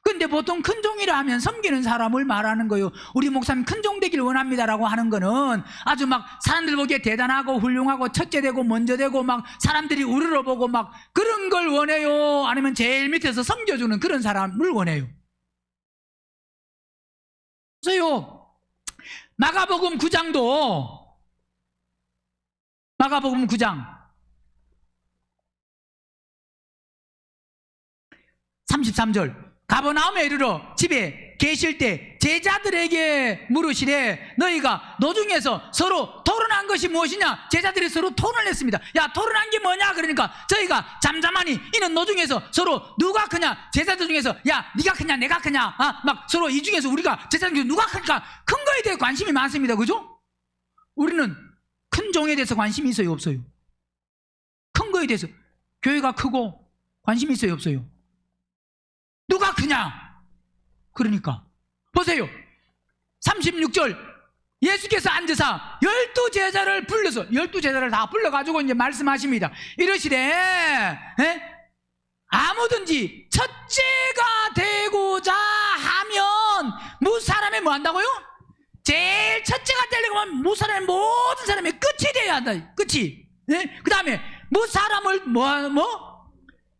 근데 보통 큰 종이라 하면 섬기는 사람을 말하는 거예요. 우리 목사님 큰 종 되길 원합니다라고 하는 거는 아주 막 사람들 보기에 대단하고 훌륭하고 첫째 되고 먼저 되고 막 사람들이 우러러보고 막 그런 걸 원해요? 아니면 제일 밑에서 섬겨주는 그런 사람을 원해요? 그래서요, 마가복음 9장 33절, 가버나움에 이르러 집에 계실 때 제자들에게 물으시되 너희가 노중에서 서로 토론한 것이 무엇이냐? 제자들이 서로 토론을 했습니다. 야, 토론한 게 뭐냐? 그러니까 저희가 잠잠하니 이는 노중에서 서로 누가 크냐? 제자들 중에서 야, 네가 크냐 내가 크냐? 막 서로 이 중에서 우리가 제자들 중에서 누가 크니까 큰 거에 대해 관심이 많습니다. 그죠? 우리는 큰 종에 대해서 관심이 있어요, 없어요? 큰 거에 대해서. 교회가 크고 관심이 있어요, 없어요? 누가 크냐? 그러니까 보세요, 36절, 예수께서 앉으사 12제자를 불러서 12제자를 다 불러가지고 이제 말씀하십니다. 이러시되 아무든지 첫째가 되고자 하면 무사람이 뭐 한다고요? 제일 첫째가 되려고 하면 무사람의 모든 사람의 끝이 되어야 한다. 끝이. 그 다음에 무사람을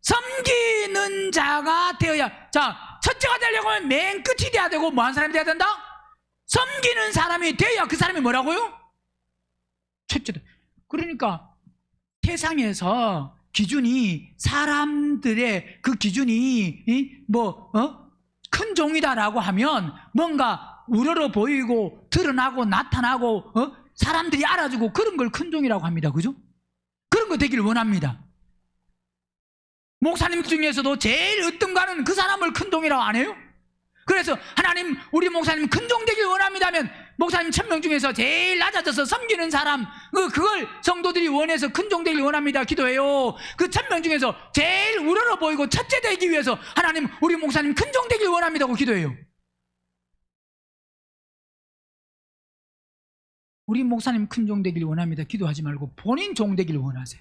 섬기는 자가 되어야. 자, 첫째가 되려고 하면 맨 끝이 돼야 되고 뭐하는 사람이 돼야 된다? 섬기는 사람이 돼야 그 사람이 뭐라고요? 첫째다. 그러니까 세상에서 기준이, 사람들의 그 기준이 큰 종이다라고 하면 뭔가 우러러 보이고 드러나고 나타나고 사람들이 알아주고 그런 걸 큰 종이라고 합니다. 그죠? 그런 거 되기를 원합니다. 목사님 중에서도 제일 으뜸가는 그 사람을 큰 종이라고 안 해요? 그래서 하나님, 우리 목사님 큰 종 되길 원합니다면 목사님 1000명 중에서 제일 낮아져서 섬기는 사람, 그걸 성도들이 원해서 큰 종 되길 원합니다. 기도해요. 그 1000명 중에서 제일 우러러 보이고 첫째 되기 위해서 하나님, 우리 목사님 큰 종 되길 원합니다고 기도해요. 우리 목사님 큰 종 되길 원합니다 기도하지 말고 본인 종 되길 원하세요.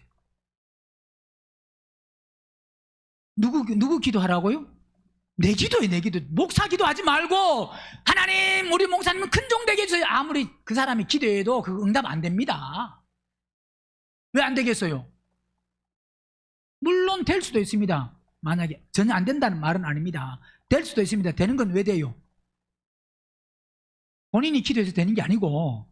누구 기도하라고요? 내 기도에 내 기도. 목사 기도하지 말고 하나님, 우리 목사님은 큰 종 되게 해주세요. 아무리 그 사람이 기도해도 그 응답 안 됩니다. 왜 안 되겠어요? 물론 될 수도 있습니다. 만약에 전혀 안 된다는 말은 아닙니다. 될 수도 있습니다. 되는 건 왜 돼요? 본인이 기도해서 되는 게 아니고,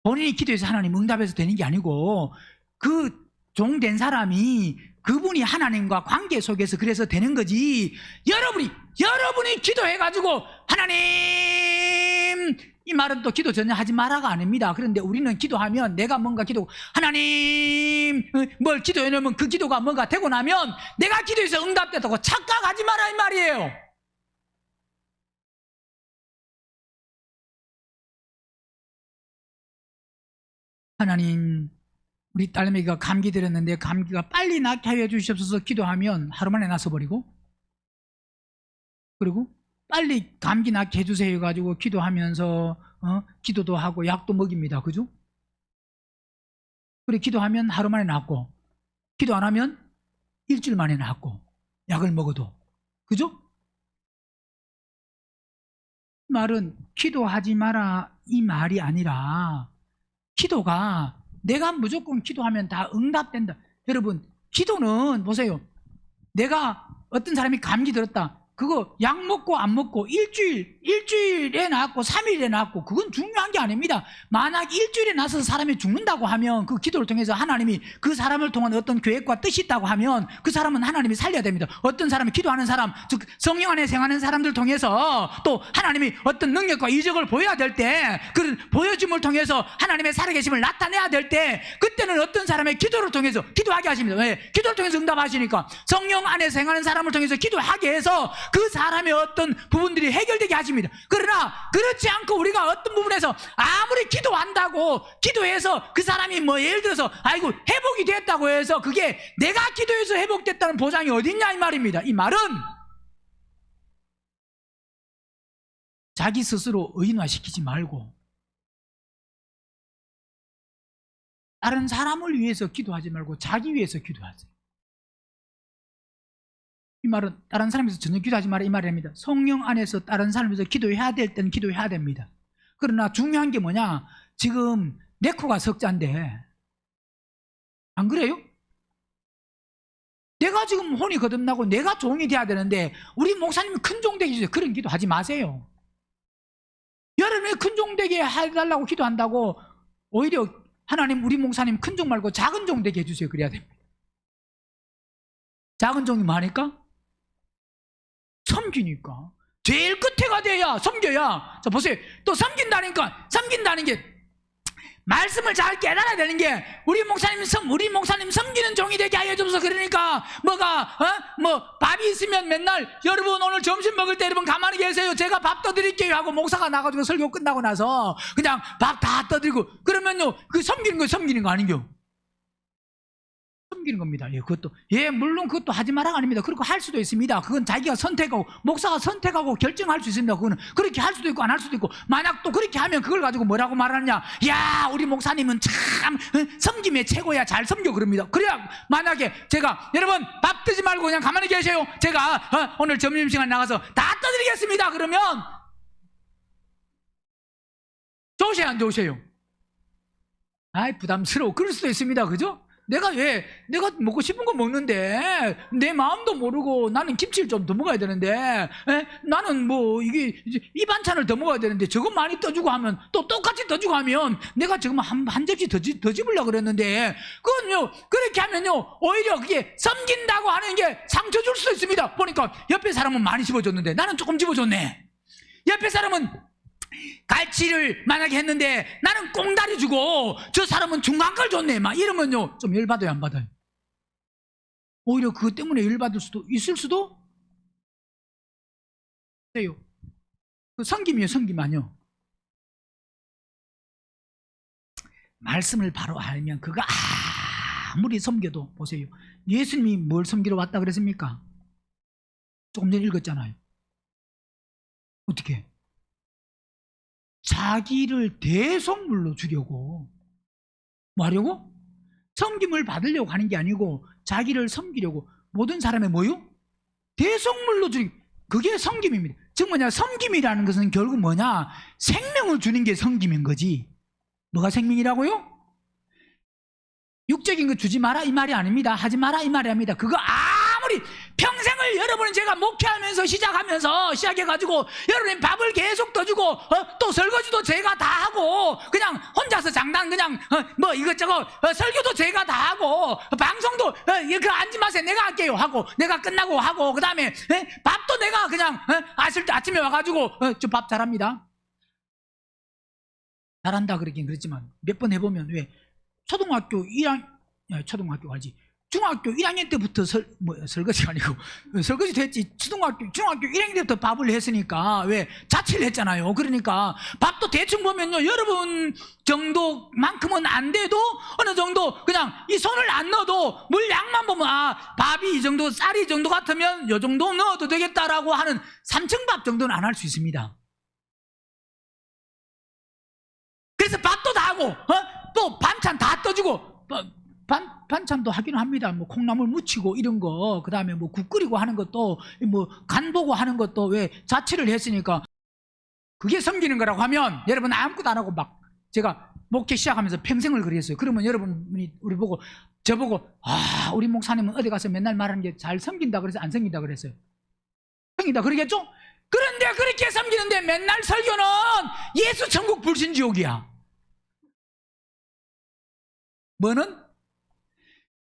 본인이 기도해서 하나님 응답해서 되는 게 아니고, 그 종 된 사람이, 그분이 하나님과 관계 속에서 그래서 되는 거지. 여러분이 기도해가지고 하나님, 이 말은 또 기도 전혀 하지 마라가 아닙니다. 그런데 우리는 기도하면 내가 뭔가 하나님 뭘 기도해 놓으면 그 기도가 뭔가 되고 나면 내가 기도해서 응답됐다고 착각하지 마라 이 말이에요. 하나님, 우리 딸내미가 감기 들었는데 감기가 빨리 낫게 하여 주시옵소서 기도하면 하루 만에 나서버리고, 그리고 빨리 감기 낫게 해주세요 해가지고 기도하면서 기도도 하고 약도 먹입니다. 그죠? 그래, 기도하면 하루 만에 낫고, 기도 안 하면 일주일 만에 낫고, 약을 먹어도. 그죠? 말은 기도하지 마라 이 말이 아니라, 기도가 내가 무조건 기도하면 다 응답된다. 여러분, 기도는 보세요. 내가 어떤 사람이 감기 들었다. 그거 약 먹고 안 먹고 일주일에 낫고 3일에 낫고 그건 중요한 게 아닙니다. 만약 일주일에 나서 사람이 죽는다고 하면 그 기도를 통해서 하나님이 그 사람을 통한 어떤 계획과 뜻이 있다고 하면 그 사람은 하나님이 살려야 됩니다. 어떤 사람이 기도하는 사람, 즉 성령 안에 생활하는 사람들 통해서 또 하나님이 어떤 능력과 이적을 보여야 될 때, 그 보여줌을 통해서 하나님의 살아계심을 나타내야 될 때, 그때는 어떤 사람의 기도를 통해서 기도하게 하십니다. 왜? 기도를 통해서 응답하시니까. 성령 안에 생활하는 사람을 통해서 기도하게 해서 그 사람의 어떤 부분들이 해결되게 하십니다. 그러나 그렇지 않고 우리가 어떤 부분에서 아무리 기도한다고 기도해서 그 사람이 뭐 예를 들어서 아이고 회복이 됐다고 해서 그게 내가 기도해서 회복됐다는 보장이 어딨냐 이 말입니다. 이 말은 자기 스스로 의인화시키지 말고 다른 사람을 위해서 기도하지 말고 자기 위해서 기도하세요. 이 말은 다른 사람에서 전혀 기도하지 마라 이 말입니다. 성령 안에서 다른 사람에서 기도해야 될 때는 기도해야 됩니다. 그러나 중요한 게 뭐냐, 지금 내 코가 석자인데 안 그래요? 내가 지금 혼이 거듭나고 내가 종이 돼야 되는데 우리 목사님이 큰 종 되게 해주세요. 그런 기도 하지 마세요. 여러분이 큰 종 되게 해달라고 기도한다고 오히려 하나님 우리 목사님 큰 종 말고 작은 종 되게 해주세요. 그래야 됩니다. 작은 종이 뭐하니까? 섬기니까. 제일 끝에가 돼야 섬겨야. 자 보세요. 또 섬긴다니까. 섬긴다는 게 말씀을 잘 깨달아야 되는 게 우리 목사님 섬기는 종이 되게 하여 주소서. 그러니까 뭐가 뭐 밥이 있으면 맨날 여러분 오늘 점심 먹을 때 여러분 가만히 계세요. 제가 밥 떠드릴게요 하고 목사가 나가지고 설교 끝나고 나서 그냥 밥 다 떠드리고 그러면요 그 섬기는 거 아닌겨? 섬기는 겁니다. 예, 그것도 물론 그것도 하지 마라가 아닙니다. 그렇게 할 수도 있습니다. 그건 자기가 선택하고 목사가 선택하고 결정할 수 있습니다. 그거는 그렇게 할 수도 있고 안 할 수도 있고 만약 또 그렇게 하면 그걸 가지고 뭐라고 말하느냐? 야 우리 목사님은 참 섬김의 최고야 잘 섬겨 그럽니다. 그래야 만약에 제가 여러분 밥 드지 말고 그냥 가만히 계세요. 제가 오늘 점심시간 나가서 다 떠드리겠습니다. 그러면 좋으세요 안 좋으세요? 아이 부담스러워. 그럴 수도 있습니다. 그죠? 내가 먹고 싶은 거 먹는데 내 마음도 모르고 나는 김치를 좀 더 먹어야 되는데 나는 뭐 이게 이 반찬을 더 먹어야 되는데 저거 많이 떠주고 하면 또 똑같이 떠주고 하면 내가 지금 한 접시 더 집으려고 그랬는데 그건요 그렇게 하면요 오히려 그게 섬긴다고 하는 게 상처 줄 수도 있습니다. 보니까 옆에 사람은 많이 집어줬는데 나는 조금 집어줬네. 옆에 사람은 갈치를 만약에 했는데 나는 꽁다리 주고 저 사람은 중간 걸 줬네 막 이러면요 좀 열받아요 안 받아요? 오히려 그것 때문에 열받을 수도 있을 수도 있어요. 그 섬김이에요. 섬김 아니요. 말씀을 바로 알면 그거 아무리 섬겨도 보세요. 예수님이 뭘 섬기러 왔다 그랬습니까? 조금 전에 읽었잖아요. 어떻게? 자기를 대속물로 주려고 뭐 하려고? 섬김을 받으려고 하는 게 아니고 자기를 섬기려고 모든 사람의 뭐요? 대속물로 주기. 그게 섬김입니다. 즉 뭐냐 섬김이라는 것은 결국 뭐냐 생명을 주는 게 섬김인 거지. 뭐가 생명이라고요? 육적인 거 주지 마라 이 말이 아닙니다. 하지 마라 이 말이 아닙니다. 그거 아무리 평생을 여러분은 제가 목회하면서 시작해가지고 여러분이 밥을 계속 떠주고 또 설거지도 제가 다 하고 그냥 혼자서 장난 그냥 뭐 이것저것 설교도 제가 다 하고 방송도 그 앉지 마세요 내가 할게요 하고 내가 끝나고 하고 그 다음에 밥도 내가 그냥 아침에 와가지고 저 밥 잘합니다. 잘한다 그러긴 그랬지만 몇 번 해보면 왜 초등학교 가지 중학교 1학년 때부터 설거지가 아니고 설거지도 했지. 중학교 1학년 때부터 밥을 했으니까 왜 자취를 했잖아요. 그러니까 밥도 대충 보면요 여러분 정도만큼은 안 돼도 어느 정도 그냥 이 손을 안 넣어도 물 양만 보면 밥이 이 정도 쌀이 이 정도 같으면 이 정도 넣어도 되겠다라고 하는 3층밥 정도는 안 할 수 있습니다. 그래서 밥도 다 하고 또 반찬 다 떠주고 반찬도 하기는 합니다. 뭐 콩나물 무치고 이런 거, 그 다음에 뭐 국 끓이고 하는 것도 뭐 간 보고 하는 것도 왜 자취를 했으니까 그게 섬기는 거라고 하면 여러분 아무것도 안 하고 막 제가 목회 시작하면서 평생을 그랬어요. 그러면 여러분이 저보고 우리 목사님은 어디 가서 맨날 말하는 게 잘 섬긴다 그래서 안 섬긴다 그랬어요. 섬긴다 그러겠죠? 그런데 그렇게 섬기는데 맨날 설교는 예수 천국 불신지옥이야. 뭐는?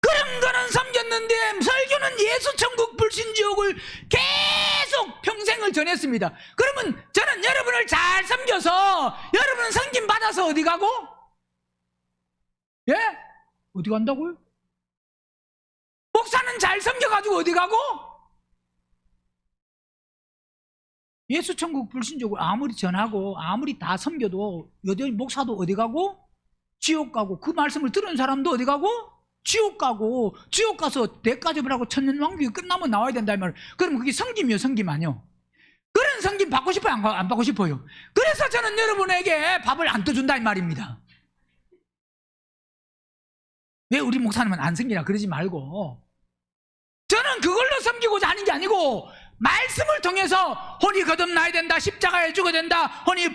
그런 거는 섬겼는데 설교는 예수 천국 불신지옥을 계속 평생을 전했습니다. 그러면 저는 여러분을 잘 섬겨서 여러분은 섬김 받아서 어디 가고? 예? 어디 간다고요? 목사는 잘 섬겨가지고 어디 가고? 예수 천국 불신족을 아무리 전하고 아무리 다 섬겨도 여전히 목사도 어디 가고 지옥 가고, 그 말씀을 들은 사람도 어디 가고 지옥 가고, 지옥 가서 대가접을 하고 천년왕국이 끝나면 나와야 된다 이 말. 그럼 그게 성김이요, 성김 아니요? 그런 성김 받고 싶어요, 안 받고 싶어요? 그래서 저는 여러분에게 밥을 안 떠준다 이 말입니다. 왜 우리 목사님은 안 섬기냐 그러지 말고, 저는 그걸로 섬기고자 하는 게 아니고 말씀을 통해서 혼이 거듭나야 된다, 십자가에 죽어야 된다, 혼이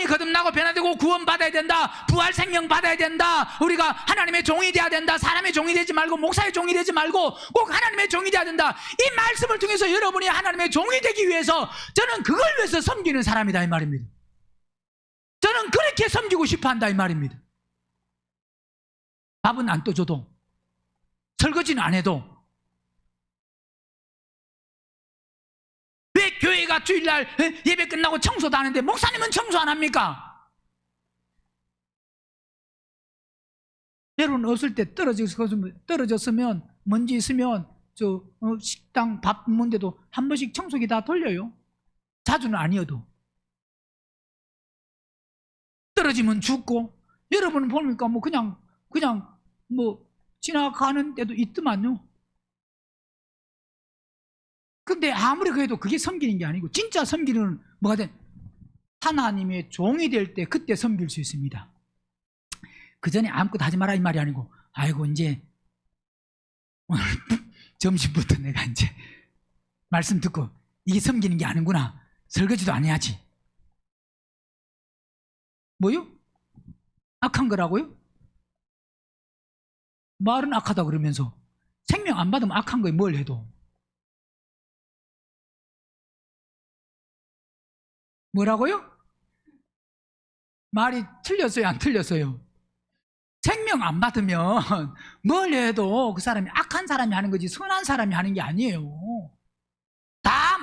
거듭나고 변화되고 구원받아야 된다, 부활 생명 받아야 된다, 우리가 하나님의 종이 돼야 된다, 사람의 종이 되지 말고 목사의 종이 되지 말고 꼭 하나님의 종이 돼야 된다. 이 말씀을 통해서 여러분이 하나님의 종이 되기 위해서 저는 그걸 위해서 섬기는 사람이다 이 말입니다. 저는 그렇게 섬기고 싶어 한다 이 말입니다. 밥은 안 떠줘도, 설거지는 안 해도, 왜 교회가 주일날 예배 끝나고 청소도 하는데 목사님은 청소 안 합니까? 여러분 없을 때 떨어졌으면 먼지 있으면 식당 밥 먹는데도 한 번씩 청소기 다 돌려요. 자주는 아니어도. 떨어지면 죽고, 여러분 보니까 뭐 그냥 뭐 지나가는 데도 있더만요. 근데 아무리 그래도 그게 섬기는 게 아니고, 진짜 섬기는 뭐가 된 하나님의 종이 될 때 그때 섬길 수 있습니다. 그 전에 아무것도 하지 마라 이 말이 아니고, 아이고 이제 오늘 점심부터 내가 이제 말씀 듣고 이게 섬기는 게 아니구나, 설거지도 안 해야지. 뭐요? 악한 거라고요? 말은 악하다 그러면서 생명 안 받으면 악한 거예요, 뭘 해도. 뭐라고요? 말이 틀렸어요, 안 틀렸어요? 생명 안 받으면 뭘 해도 그 사람이 악한 사람이 하는 거지 선한 사람이 하는 게 아니에요. 다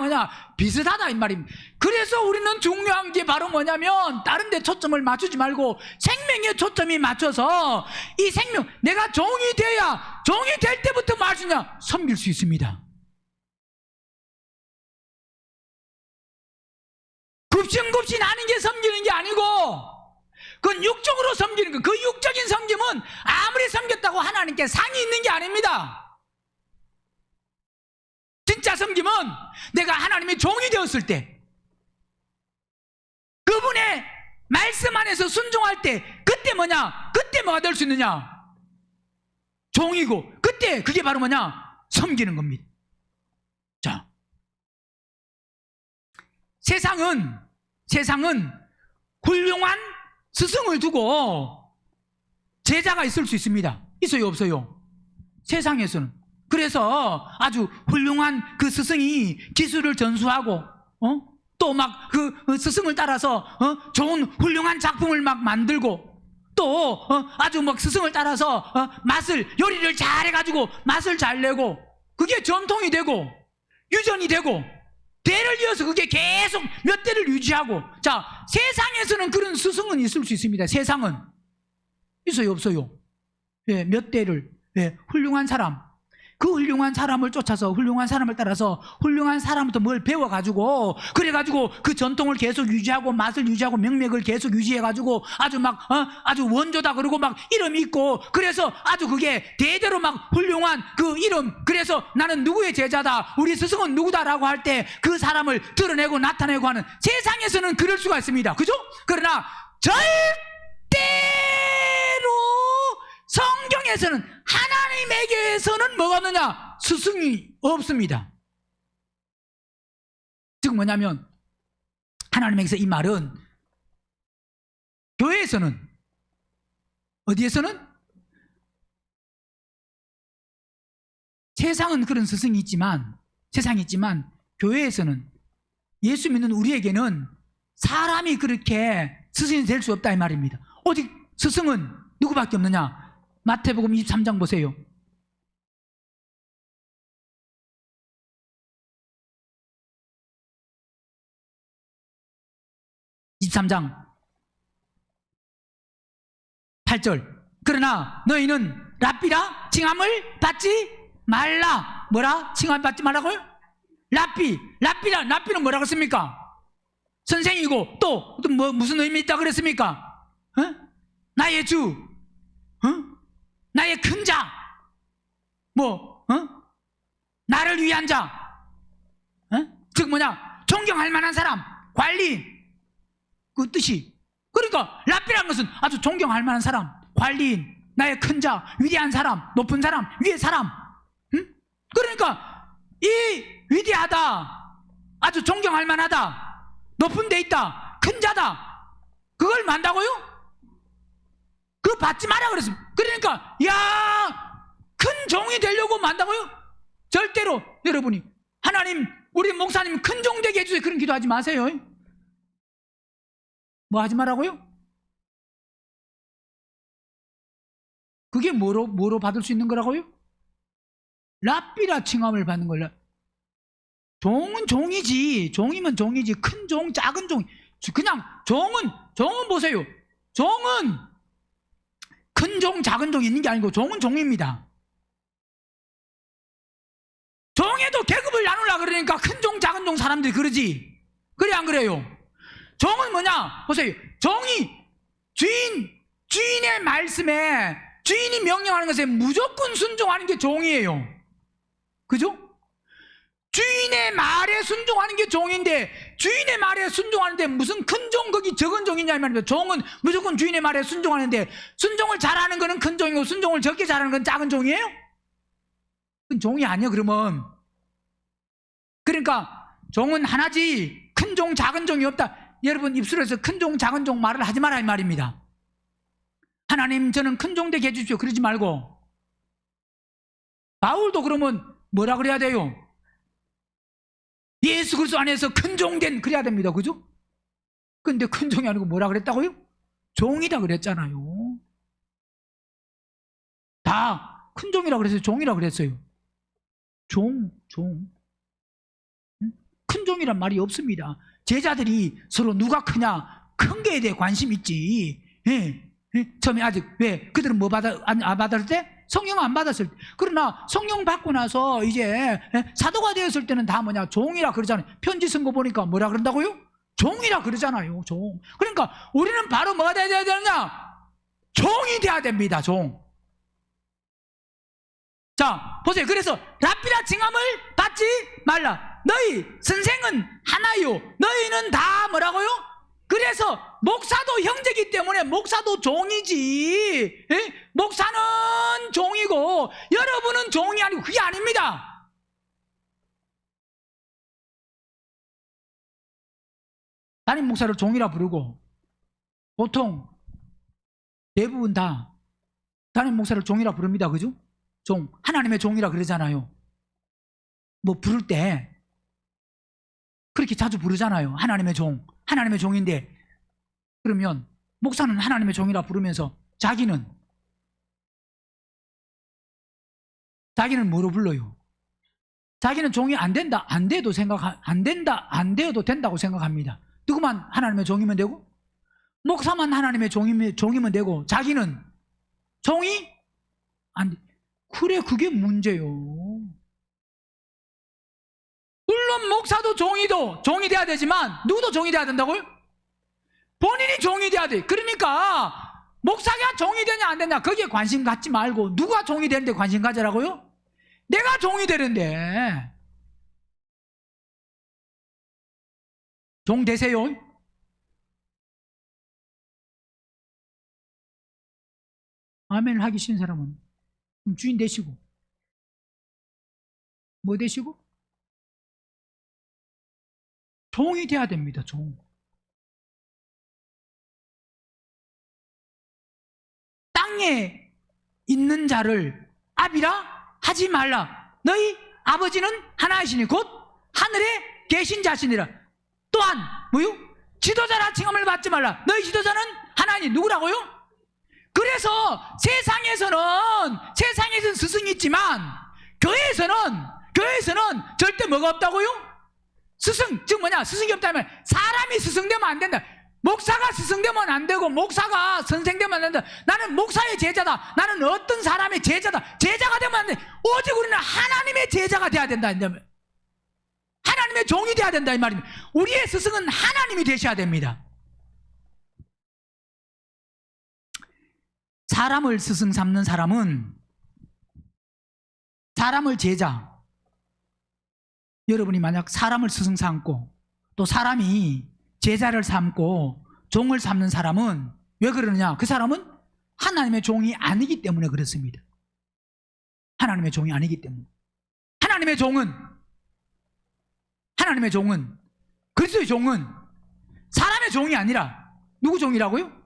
비슷하다 이 말입니다. 그래서 우리는 중요한 게 바로 뭐냐면, 다른 데 초점을 맞추지 말고 생명에 초점이 맞춰서 이 생명, 내가 종이 돼야, 종이 될 때부터 뭐 할 수 있냐? 섬길 수 있습니다. 굽신굽신 하는 게 섬기는 게 아니고, 그건 육적으로 섬기는 거. 그 육적인 섬김은 아무리 섬겼다고 하나님께 상이 있는 게 아닙니다. 진짜 섬김은 내가 하나님의 종이 되었을 때, 그분의 말씀 안에서 순종할 때, 그때 뭐냐? 그때 뭐가 될 수 있느냐? 종이고, 그때 그게 바로 뭐냐? 섬기는 겁니다. 자, 세상은 훌륭한 스승을 두고 제자가 있을 수 있습니다. 있어요, 없어요? 세상에서는. 그래서 아주 훌륭한 그 스승이 기술을 전수하고, 또 막 그 스승을 따라서 좋은 훌륭한 작품을 막 만들고, 또 아주 막 스승을 따라서 요리를 잘 해가지고 맛을 잘 내고, 그게 전통이 되고 유전이 되고 대를 이어서 그게 계속 몇 대를 유지하고. 자, 세상에서는 그런 스승은 있을 수 있습니다. 세상은 있어요, 없어요? 예, 몇 대를, 예, 훌륭한 사람, 그 훌륭한 사람을 쫓아서 훌륭한 사람을 따라서 훌륭한 사람부터 뭘 배워가지고, 그래가지고 그 전통을 계속 유지하고 맛을 유지하고 명맥을 계속 유지해가지고 아주 막 아주 원조다 그러고 막 이름이 있고, 그래서 아주 그게 대대로 막 훌륭한 그 이름, 그래서 나는 누구의 제자다, 우리 스승은 누구다라고 할 때 그 사람을 드러내고 나타내고 하는, 세상에서는 그럴 수가 있습니다. 그죠? 그러나 절대로 성경에서는, 하나님에게서는 뭐가 없느냐? 스승이 없습니다. 즉 뭐냐면, 하나님에게서 이 말은 교회에서는, 어디에서는? 세상은 그런 스승이 있지만, 세상이 있지만 교회에서는, 예수 믿는 우리에게는 사람이 그렇게 스승이 될 수 없다 이 말입니다. 오직 스승은 누구밖에 없느냐? 마태복음 23장 보세요. 23장 8절. 그러나 너희는 랍비라 칭함을 받지 말라. 뭐라? 칭함 받지 말라고요? 랍비는 뭐라고 씁니까? 선생이고 또 무슨 의미 있다 그랬습니까? 나의 주, 나의 큰 자, 나를 위한 자, 즉 존경할 만한 사람, 관리인, 그 뜻이. 그러니까 랍비라는 것은 아주 존경할 만한 사람, 관리인, 나의 큰 자, 위대한 사람, 높은 사람, 위의 사람. 그러니까 이 위대하다, 아주 존경할 만하다, 높은 데 있다, 큰 자다, 그걸 만다고요? 그거 받지 마라 그랬습니다. 그러니까 큰 종이 되려고 만다고요? 절대로. 여러분이 하나님, 우리 목사님 큰 종 되게 해주세요, 그런 기도하지 마세요. 뭐 하지 말라고요? 그게 뭐로 받을 수 있는 거라고요? 랍비라 칭함을 받는 걸로. 종은 종이지. 종이면 종이지. 큰 종, 작은 종. 그냥 종은 보세요. 종은 큰 종, 작은 종이 있는 게 아니고 종은 종입니다. 종에도 계급을 나누려고 그러니까 큰 종, 작은 종 사람들이 그러지. 그래 안 그래요? 종은 뭐냐? 보세요. 종이 주인의 말씀에, 주인이 명령하는 것에 무조건 순종하는 게 종이에요. 그죠? 주인의 말에 순종하는 게 종인데, 주인의 말에 순종하는데 무슨 큰 종, 거기 적은 종이냐 이 말입니다. 종은 무조건 주인의 말에 순종하는데, 순종을 잘하는 거는 큰 종이고 순종을 적게 잘하는 건 작은 종이에요? 그건 종이 아니야 그러면. 그러니까 종은 하나지 큰 종, 작은 종이 없다. 여러분 입술에서 큰 종, 작은 종 말을 하지 마라 이 말입니다. 하나님 저는 큰 종 되게 해주십시오 그러지 말고. 바울도 그러면 뭐라 그래야 돼요? 예수 그리스도 안에서 큰 종 된 그래야 됩니다. 그죠? 근데 큰 종이 아니고 뭐라 그랬다고요? 종이다 그랬잖아요. 다 큰 종이라 그랬어요? 종이라 그랬어요? 종. 큰 종이란 말이 없습니다. 제자들이 서로 누가 크냐, 큰 거에 대해 관심 있지. 처음에 아직 왜 그들은 뭐 안 받을 때? 성령 안 받았을 때. 그러나 성령 받고 나서 이제 사도가 되었을 때는 다 종이라 그러잖아요. 편지 쓴 거 보니까 뭐라 그런다고요? 종이라 그러잖아요. 종. 그러니까 우리는 바로 뭐가 돼야 되느냐? 종이 돼야 됩니다. 종. 자 보세요. 그래서 랍비라 칭함을 받지 말라. 너희 선생은 하나요. 너희는 다 뭐라고요? 그래서 목사도 형제이기 때문에 목사도 종이지. 목사는 종이고 여러분은 종이 아니고 그게 아닙니다. 담임 목사를 종이라 부르고 보통 대부분 다 담임 목사를 종이라 부릅니다. 그죠? 종, 하나님의 종이라 그러잖아요. 뭐 부를 때 그렇게 자주 부르잖아요. 하나님의 종, 하나님의 종인데, 그러면 목사는 하나님의 종이라 부르면서 자기는 뭐로 불러요? 자기는 종이 안 된다, 안 돼도 안 되어도 된다고 생각합니다. 누구만 하나님의 종이면 되고, 목사만 하나님의 종이면 되고, 자기는 종이 안 돼. 그래, 그게 문제요. 물론 목사도 종이 돼야 되지만 누구도 종이 돼야 된다고요? 본인이 종이 돼야 돼. 그러니까 목사가 종이 되냐 안 되냐 거기에 관심 갖지 말고 누가 종이 되는데 관심 가지라고요? 내가 종이 되는데. 종 되세요. 아멘을 하기 싫은 사람은 그럼 주인 되시고 뭐 되시고? 종이 돼야 됩니다. 종. 땅에 있는 자를 아비라 하지 말라. 너희 아버지는 하나이시니 곧 하늘에 계신 자시니라. 또한 뭐요? 지도자라 칭함을 받지 말라. 너희 지도자는 하나니 누구라고요? 그래서 세상에서는 스승이 있지만 교회에서는 절대 뭐가 없다고요? 스승, 즉 뭐냐? 스승이 없다면 사람이 스승되면 안 된다. 목사가 스승되면 안 되고 목사가 선생되면 안 된다. 나는 목사의 제자다. 나는 어떤 사람의 제자다. 제자가 되면 안 돼. 오직 우리는 하나님의 제자가 돼야 된다. 하나님의 하나님의 종이 되어야 된다 이 말입니다. 우리의 스승은 하나님이 되셔야 됩니다. 사람을 스승 삼는 사람은 사람을 제자, 여러분이 만약 사람을 스승 삼고 또 사람이 제자를 삼고 종을 삼는 사람은 왜 그러느냐? 그 사람은 하나님의 종이 아니기 때문에 그렇습니다. 하나님의 종이 아니기 때문에. 하나님의 종은 그리스도의 종은 사람의 종이 아니라 누구 종이라고요?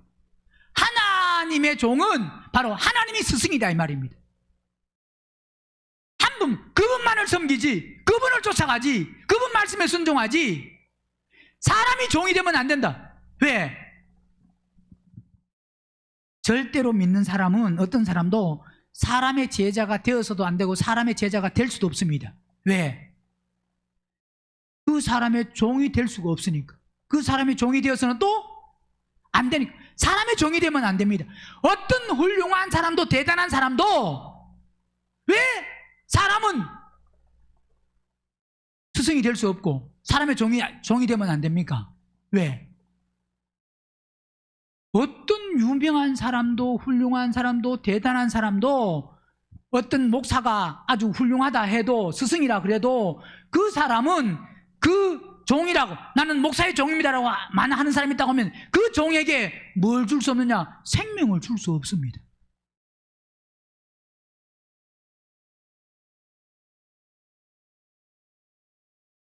하나님의 종은 바로 하나님이 스승이다 이 말입니다. 한 분, 그분만을 섬기지, 그분을 쫓아가지, 그분 말씀에 순종하지, 사람이 종이 되면 안 된다. 왜? 절대로 믿는 사람은 어떤 사람도 사람의 제자가 되어서도 안 되고 사람의 제자가 될 수도 없습니다. 왜? 그 사람의 종이 될 수가 없으니까. 그 사람의 종이 되어서는 또 안 되니까. 사람의 종이 되면 안 됩니다. 어떤 훌륭한 사람도 대단한 사람도 왜 사람은 스승이 될 수 없고 사람의 종이 되면 안 됩니까? 왜? 어떤 유명한 사람도 훌륭한 사람도 대단한 사람도 어떤 목사가 아주 훌륭하다 해도 스승이라 그래도 그 사람은 그 종이라고 나는 목사의 종입니다라고 하는 사람이 있다고 하면 그 종에게 뭘 줄 수 없느냐? 생명을 줄 수 없습니다.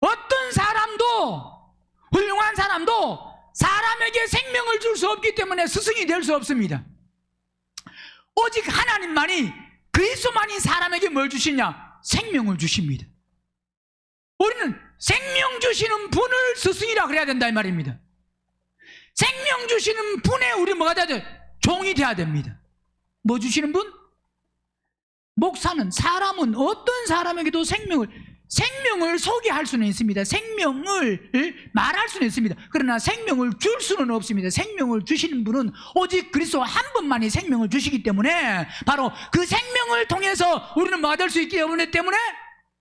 어떤 사람도 훌륭한 사람도 사람에게 생명을 줄 수 없기 때문에 스승이 될 수 없습니다. 오직 하나님만이 그리스도만이 사람에게 뭘 주시냐? 생명을 주십니다. 우리는 생명 주시는 분을 스승이라 그래야 된다 이 말입니다. 생명 주시는 분에 우리 뭐가 돼야 돼? 종이 돼야 됩니다. 뭐 주시는 분? 목사는 사람은 어떤 사람에게도 생명을 소개할 수는 있습니다. 생명을 말할 수는 있습니다. 그러나 생명을 줄 수는 없습니다. 생명을 주시는 분은 오직 그리스도 한 분만이 생명을 주시기 때문에 바로 그 생명을 통해서 우리는 뭐가 될 수 있기 때문에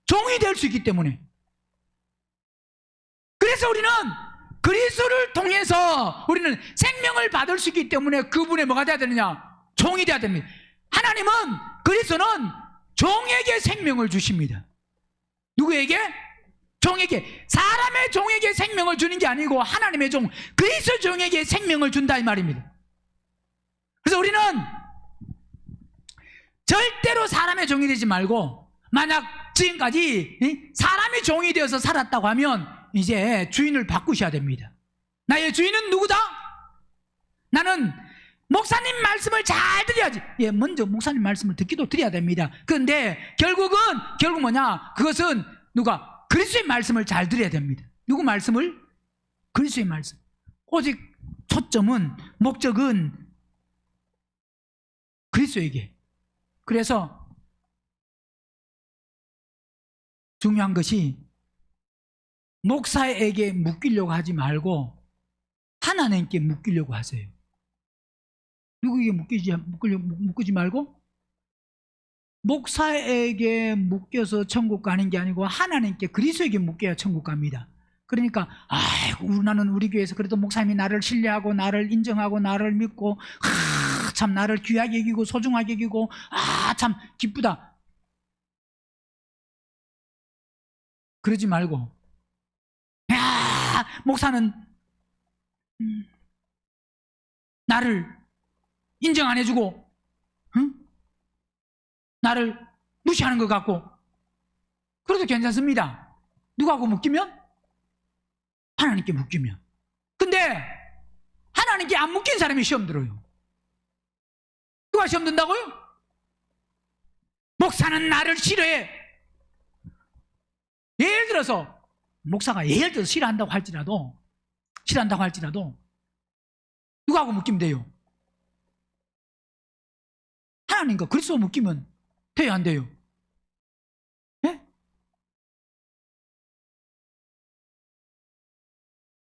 종이 될 수 있기 때문에 그래서 우리는 그리스도를 통해서 우리는 생명을 받을 수 있기 때문에 그분의 뭐가 돼야 되느냐? 종이 돼야 됩니다. 하나님은 그리스도는 종에게 생명을 주십니다. 누구에게? 종에게. 사람의 종에게 생명을 주는 게 아니고 하나님의 종, 그리스도 종에게 생명을 준다 이 말입니다. 그래서 우리는 절대로 사람의 종이 되지 말고 만약 지금까지 사람의 종이 되어서 살았다고 하면 이제 주인을 바꾸셔야 됩니다. 나의 주인은 누구다? 나는 목사님 말씀을 잘 드려야지. 예, 먼저 목사님 말씀을 듣기도 드려야 됩니다. 그런데 결국 뭐냐? 그것은 누가? 그리스도의 말씀을 잘 드려야 됩니다. 누구 말씀을? 그리스도의 말씀. 오직 초점은, 목적은 그리스도에게. 그래서 중요한 것이 목사에게 묶이려고 하지 말고 하나님께 묶이려고 하세요. 누구에게 묶이지 말고 목사에게 묶여서 천국 가는 게 아니고 하나님께, 그리스도에게 묶여야 천국 갑니다. 그러니까 나는 우리 교회에서 그래도 목사님이 나를 신뢰하고 나를 인정하고 나를 믿고 참 나를 귀하게 여기고 소중하게 여기고 참 기쁘다. 그러지 말고 목사는 나를 인정 안 해주고 나를 무시하는 것 같고 그래도 괜찮습니다. 누구하고 묶이면? 하나님께 묶이면. 근데 하나님께 안 묶인 사람이 시험 들어요. 누가 시험 든다고요? 목사는 나를 싫어해. 예를 들어서 목사가 예를 들어서 싫어한다고 할지라도 누구하고 묶이면 돼요? 하나님과 그리스도 묶이면 돼요, 안 돼요? 네?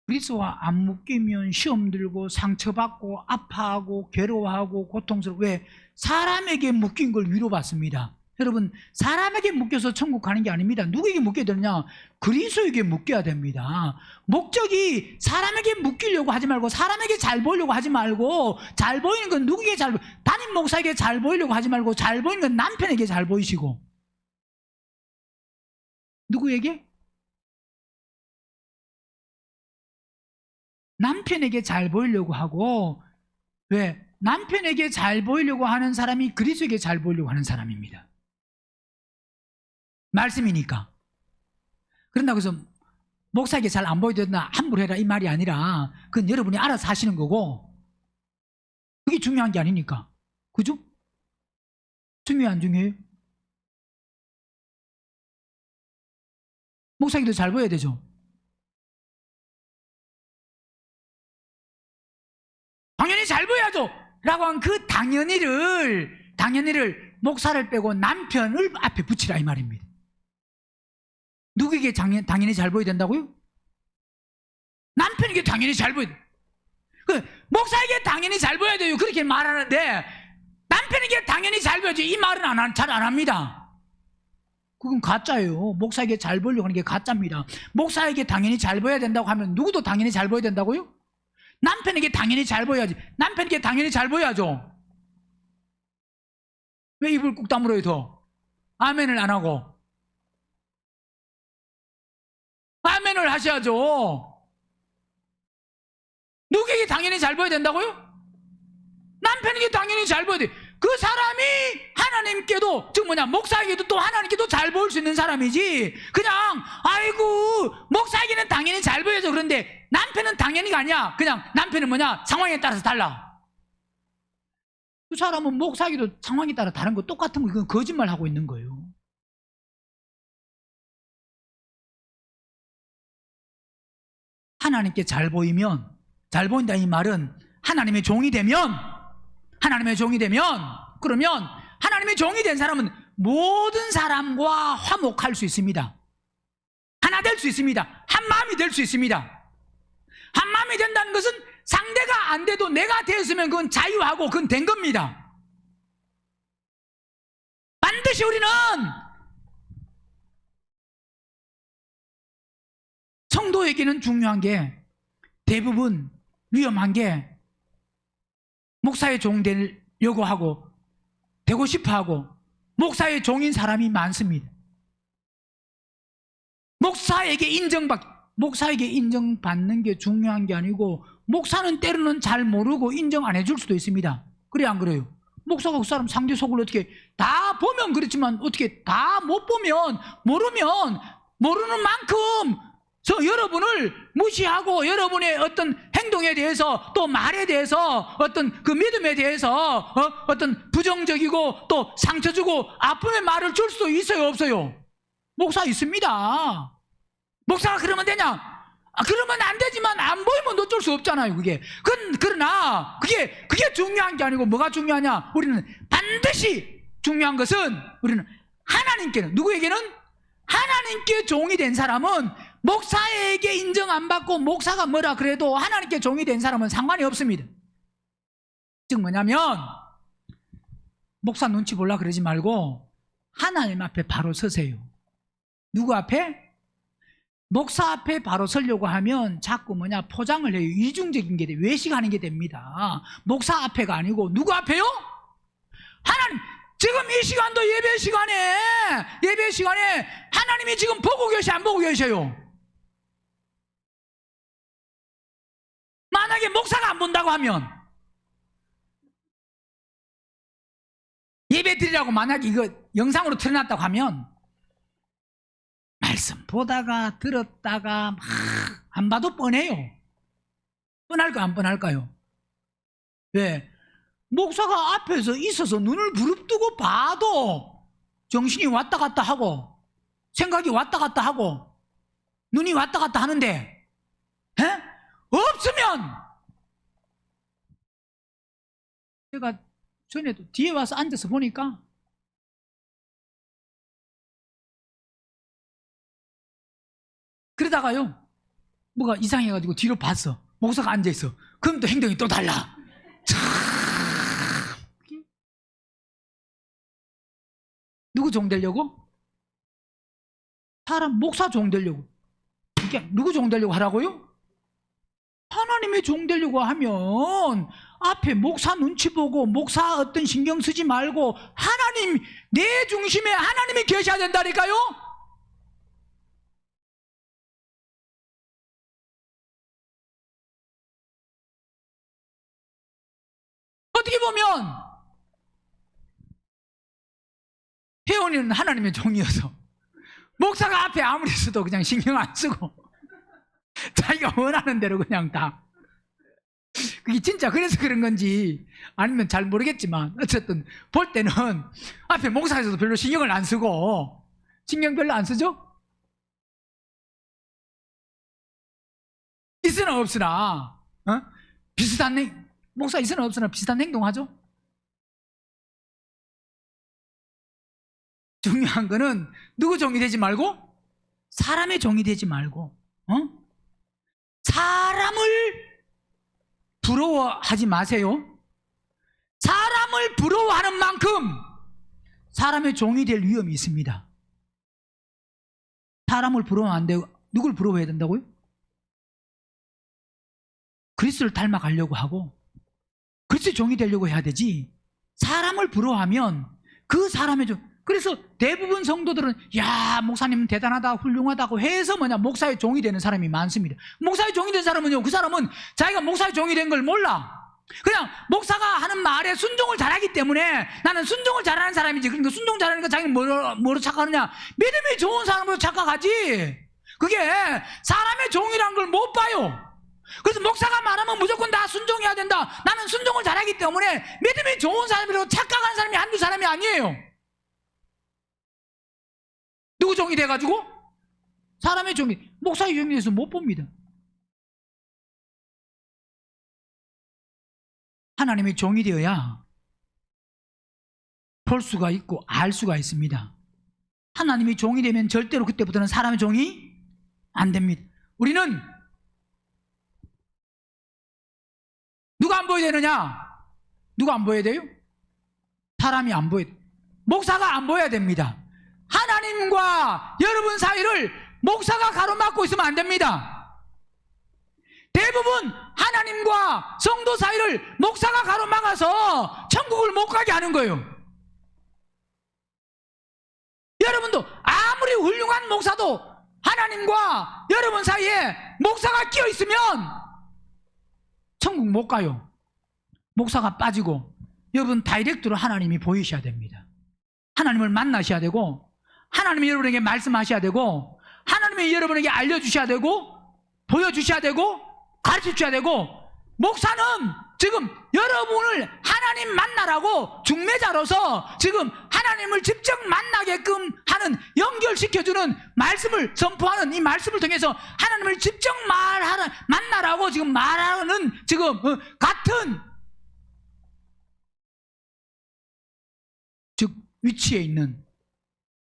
그리스도와 안 묶이면 시험 들고 상처받고 아파하고 괴로워하고 고통스럽고. 왜? 사람에게 묶인 걸 위로받습니다. 여러분, 사람에게 묶여서 천국 가는 게 아닙니다. 누구에게 묶여야 되느냐? 그리스도에게 묶여야 됩니다. 목적이 사람에게 묶이려고 하지 말고, 사람에게 잘 보이려고 하지 말고, 잘 보이는 건 누구에게 담임 목사에게 잘 보이려고 하지 말고, 잘 보이는 건 남편에게 잘 보이시고. 누구에게? 남편에게 잘 보이려고 하고. 왜? 남편에게 잘 보이려고 하는 사람이 그리스도에게 잘 보이려고 하는 사람입니다. 말씀이니까. 그런다고 해서 목사에게 잘 안 보여야 된다, 함부로 해라, 이 말이 아니라 그건 여러분이 알아서 하시는 거고, 그게 중요한 게 아니니까. 그죠? 중요해, 안 중요해요? 목사에게도 잘 보여야 되죠. 당연히 잘 보여야죠 라고 한 그 당연히를 목사를 빼고 남편을 앞에 붙이라, 이 말입니다. 누구에게 당연히 잘 보여야 된다고요? 남편에게 당연히 잘 보여야 돼요. 목사에게 당연히 잘 보여야 돼요, 그렇게 말하는데 남편에게 당연히 잘 보여야지, 이 말은 잘 안 합니다. 그건 가짜예요. 목사에게 잘 보이려고 하는 게 가짜입니다. 목사에게 당연히 잘 보여야 된다고 하면 누구도 당연히 잘 보여야 된다고요? 남편에게 당연히 잘 보여야지. 남편에게 당연히 잘 보여야죠. 왜 입을 꾹 다물어요 더? 아멘을 안 하고. 아멘을 하셔야죠. 누구에게 당연히 잘 보여야 된다고요? 남편에게 당연히 잘 보여야 돼. 그 사람이 하나님께도, 즉 목사에게도 또 하나님께도 잘 보일 수 있는 사람이지, 그냥 아이고 목사에게는 당연히 잘 보여야죠. 그런데 남편은 당연히가 아니야. 그냥 남편은 상황에 따라서 달라. 그 사람은 목사에게도 상황에 따라 다른 거 똑같은 거, 그건 거짓말 하고 있는 거예요. 하나님께 잘 보이면, 잘 보인다 이 말은 하나님의 종이 되면, 그러면 하나님의 종이 된 사람은 모든 사람과 화목할 수 있습니다. 하나 될 수 있습니다. 한 마음이 될 수 있습니다. 한 마음이 된다는 것은 상대가 안 돼도 내가 되었으면 그건 자유하고 그건 된 겁니다. 반드시 우리는 성도에게는 중요한 게, 대부분 위험한 게, 목사의 종 되려고 하고 되고 싶어 하고 목사의 종인 사람이 많습니다. 목사에게 인정받는 게 중요한 게 아니고, 목사는 때로는 잘 모르고 인정 안 해줄 수도 있습니다. 그래 안 그래요? 목사가 그 사람 상대 속을 어떻게 다 보면 그렇지만, 어떻게 다 못 보면, 모르는 만큼 여러분을 무시하고 여러분의 어떤 행동에 대해서, 또 말에 대해서, 어떤 그 믿음에 대해서 어떤 부정적이고 또 상처 주고 아픔의 말을 줄 수도 있어요, 없어요? 목사 있습니다. 목사가 그러면 되냐? 그러면 안 되지만 안 보이면 어쩔 수 없잖아요, 그게. 그러나 그게 중요한 게 아니고, 뭐가 중요하냐? 우리는 반드시 중요한 것은, 우리는 하나님께는, 누구에게는? 하나님께 종이 된 사람은 목사에게 인정 안 받고 목사가 뭐라 그래도 하나님께 종이 된 사람은 상관이 없습니다. 즉 뭐냐면, 목사 눈치 보려고 그러지 말고 하나님 앞에 바로 서세요. 누구 앞에? 목사 앞에 바로 서려고 하면 자꾸 포장을 해요. 이중적인 게 돼. 외식하는 게 됩니다. 목사 앞에가 아니고 누구 앞에요? 하나님. 지금 이 시간도 예배 시간에 하나님이 지금 보고 계셔, 안 보고 계셔요? 만약에 목사가 안 본다고 하면, 예배 드리라고 만약에 이거 영상으로 틀어놨다고 하면, 말씀 보다가 들었다가 막 안 봐도 뻔해요. 뻔할까요, 안 뻔할까요? 왜? 목사가 앞에서 있어서 눈을 부릅뜨고 봐도 정신이 왔다 갔다 하고 생각이 왔다 갔다 하고 눈이 왔다 갔다 하는데, 없으면, 제가 전에도 뒤에 와서 앉아서 보니까 그러다가요, 뭐가 이상해가지고 뒤로 봤어. 목사가 앉아있어. 그럼 또 행동이 또 달라. 누구 종 되려고? 사람, 목사 종 되려고. 이게 누구 종 되려고 하라고요? 하나님의 종 되려고 하면 앞에 목사 눈치 보고 목사 어떤 신경 쓰지 말고 하나님, 내 중심에 하나님이 계셔야 된다니까요. 어떻게 보면 회원이는 하나님의 종이어서 목사가 앞에 아무리 써도 그냥 신경 안 쓰고 자기가 원하는 대로 그냥 다. 그게 진짜 그래서 그런 건지 아니면 잘 모르겠지만 어쨌든 볼 때는 앞에 목사에서도 별로 신경을 안 쓰고, 신경 별로 안 쓰죠? 있으나 없으나 비슷한 목사 있으나 없으나 비슷한 행동하죠? 중요한 거는 누구 종이 되지 말고 사람의 종이 되지 말고 사람을 부러워하지 마세요. 사람을 부러워하는 만큼 사람의 종이 될 위험이 있습니다. 사람을 부러워하면 안 되고 누굴 부러워해야 된다고요? 그리스도를 닮아가려고 하고 그리스도의 종이 되려고 해야 되지, 사람을 부러워하면 그 사람의 종. 그래서 대부분 성도들은 야, 목사님은 대단하다 훌륭하다고 해서 목사의 종이 되는 사람이 많습니다. 목사의 종이 된 사람은요, 그 사람은 자기가 목사의 종이 된 걸 몰라. 그냥 목사가 하는 말에 순종을 잘하기 때문에 나는 순종을 잘하는 사람이지. 그러니까 순종 잘하니까 자기는 뭐로 착각하느냐? 믿음이 좋은 사람으로 착각하지. 그게 사람의 종이란 걸 못 봐요. 그래서 목사가 말하면 무조건 다 순종해야 된다. 나는 순종을 잘하기 때문에 믿음이 좋은 사람이라고 착각하는 사람이 한두 사람이 아니에요. 누구 종이 돼가지고? 사람의 종이, 목사의 종이 돼서 못 봅니다. 하나님의 종이 되어야 볼 수가 있고 알 수가 있습니다. 하나님의 종이 되면 절대로 그때부터는 사람의 종이 안 됩니다. 우리는 누가 안 보여야 되느냐? 누가 안 보여야 돼요? 사람이 안 보여야 돼요. 목사가 안 보여야 됩니다. 하나님과 여러분 사이를 목사가 가로막고 있으면 안 됩니다. 대부분 하나님과 성도 사이를 목사가 가로막아서 천국을 못 가게 하는 거예요. 여러분도 아무리 훌륭한 목사도 하나님과 여러분 사이에 목사가 끼어 있으면 천국 못 가요. 목사가 빠지고 여러분 다이렉트로 하나님이 보이셔야 됩니다. 하나님을 만나셔야 되고 하나님이 여러분에게 말씀하셔야 되고 하나님이 여러분에게 알려주셔야 되고 보여주셔야 되고 가르쳐주셔야 되고, 목사는 지금 여러분을 하나님 만나라고 중매자로서 지금 하나님을 직접 만나게끔 하는, 연결시켜주는 말씀을 선포하는, 이 말씀을 통해서 하나님을 직접 만나라고 지금 말하는 지금 같은 즉 위치에 있는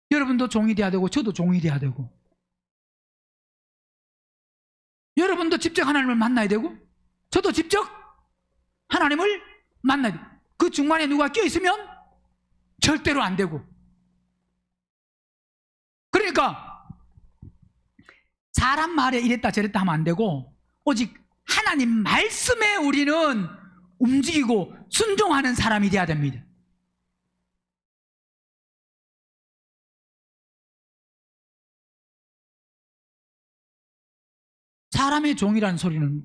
여러분도 종이 돼야 되고 저도 종이 돼야 되고, 여러분도 직접 하나님을 만나야 되고 저도 직접 하나님을 만나야 돼요. 그 중간에 누가 껴있으면 절대로 안 되고, 그러니까 사람 말에 이랬다 저랬다 하면 안 되고 오직 하나님 말씀에 우리는 움직이고 순종하는 사람이 돼야 됩니다. 사람의 종이라는 소리는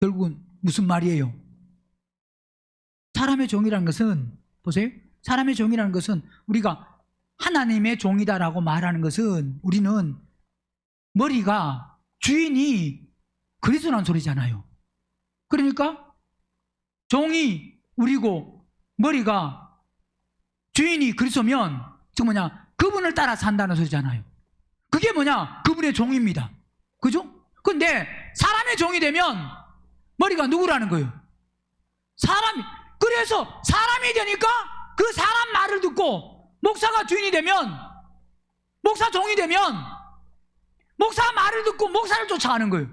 결국은 무슨 말이에요? 사람의 종이라는 것은, 보세요, 사람의 종이라는 것은 우리가 하나님의 종이다라고 말하는 것은 우리는 머리가 주인이 그리스도라는 소리잖아요. 그러니까 종이 우리고 머리가 주인이 그리스도면 즉 그분을 따라 산다는 소리잖아요. 그게 그분의 종입니다. 그죠? 근데 사람의 종이 되면 머리가 누구라는 거예요? 사람이. 그래서 사람이 되니까 그 사람 말을 듣고 목사가 주인이 되면, 목사 종이 되면 목사 말을 듣고 목사를 쫓아가는 거예요.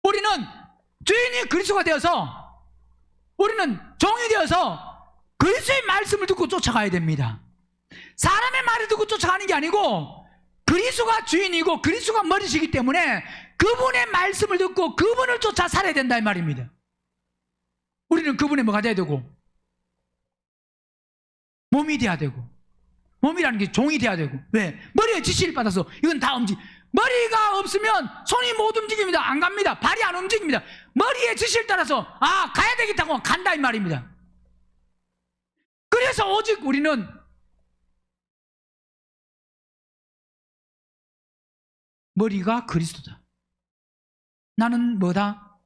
우리는 주인이 그리스도가 되어서 우리는 종이 되어서 그리스도의 말씀을 듣고 쫓아가야 됩니다. 사람의 말을 듣고 쫓아가는 게 아니고 그리스도가 주인이고 그리스도가 머리시기 때문에 그분의 말씀을 듣고 그분을 쫓아 살아야 된다 이 말입니다. 우리는 그분의 뭐가 돼야 되고 몸이 돼야 되고, 몸이라는 게 종이 돼야 되고. 왜? 머리에 지시를 받아서 이건 다 머리가 없으면 손이 못 움직입니다. 안 갑니다. 발이 안 움직입니다. 머리에 지시를 따라서 가야 되겠다고 간다 이 말입니다. 그래서 오직 우리는 머리가 그리스도다. 나는 뭐다?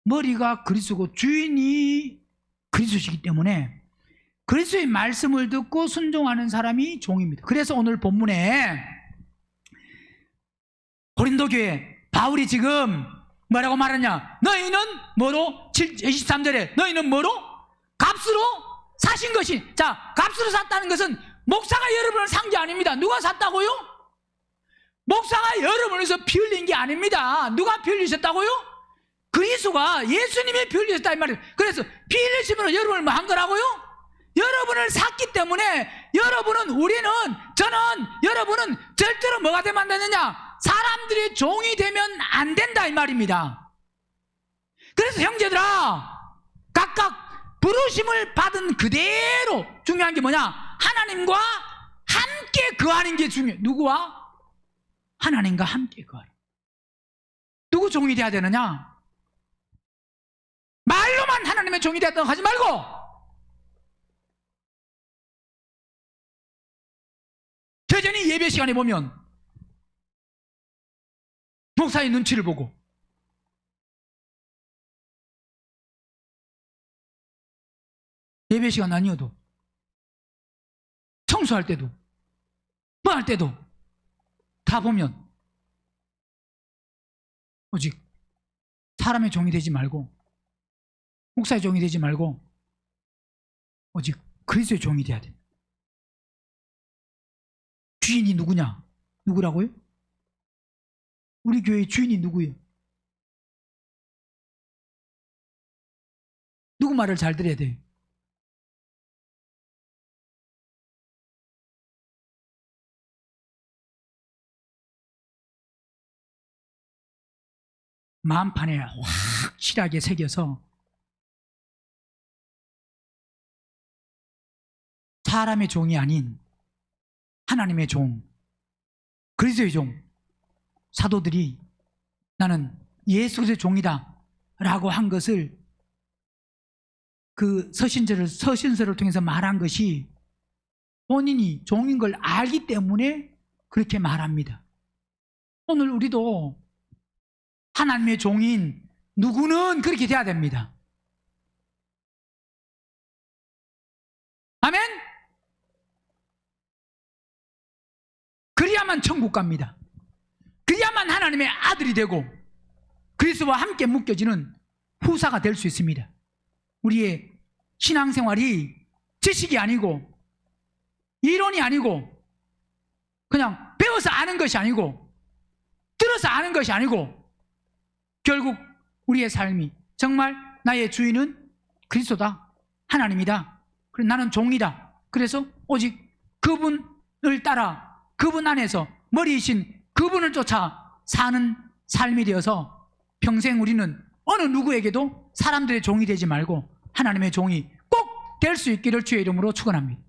머리가 그리스도고 주인이 그리스도시기 때문에 그리스도의 말씀을 듣고 순종하는 사람이 종입니다. 그래서 오늘 본문에 고린도 교회 바울이 지금 뭐라고 말하냐? 너희는 뭐로? 23절에 너희는 뭐로? 값으로 사신 것이. 자, 값으로 샀다는 것은 목사가 여러분을 산 게 아닙니다. 누가 샀다고요? 목사가 여러분을 위해서 피 흘린 게 아닙니다. 누가 피 흘리셨다고요? 그리스도가 예수님이 피 흘리셨다 이 말이에요. 그래서 피 흘리심으로 여러분을 뭐 한 거라고요? 여러분을 샀기 때문에 여러분은 절대로 뭐가 되면 안 되느냐? 사람들의 종이 되면 안 된다 이 말입니다. 그래서 형제들아, 각각 부르심을 받은 그대로 중요한 게 뭐냐? 하나님과 함께 거하는 게 중요해요. 누구와? 하나님과 함께 거하라. 누구 종이 돼야 되느냐? 말로만 하나님의 종이 되었다고 하지 말고 여전히 예배 시간에 보면 목사의 눈치를 보고 예배 시간 아니어도 청소할 때도 뭐 할 때도 다 보면 오직 사람의 종이 되지 말고 목사의 종이 되지 말고 오직 그리스도의 종이 돼야 됩니다. 주인이 누구냐? 누구라고요? 우리 교회의 주인이 누구예요? 누구 말을 잘 들어야 돼요? 마음판에 확실하게 새겨서 사람의 종이 아닌 하나님의 종, 그리스도의 종, 사도들이 나는 예수 그리스도의 종이다 라고 한 것을 그 서신서를 통해서 말한 것이 본인이 종인 걸 알기 때문에 그렇게 말합니다. 오늘 우리도 하나님의 종인 누구는 그렇게 돼야 됩니다. 아멘? 그래야만 천국 갑니다. 그래야만 하나님의 아들이 되고 그리스도와 함께 묶여지는 후사가 될 수 있습니다. 우리의 신앙생활이 지식이 아니고 이론이 아니고 그냥 배워서 아는 것이 아니고 들어서 아는 것이 아니고 결국 우리의 삶이 정말 나의 주인은 그리스도다, 하나님이다, 그래서 나는 종이다. 그래서 오직 그분을 따라 그분 안에서 머리이신 그분을 쫓아 사는 삶이 되어서 평생 우리는 어느 누구에게도 사람들의 종이 되지 말고 하나님의 종이 꼭 될 수 있기를 주의 이름으로 축원합니다.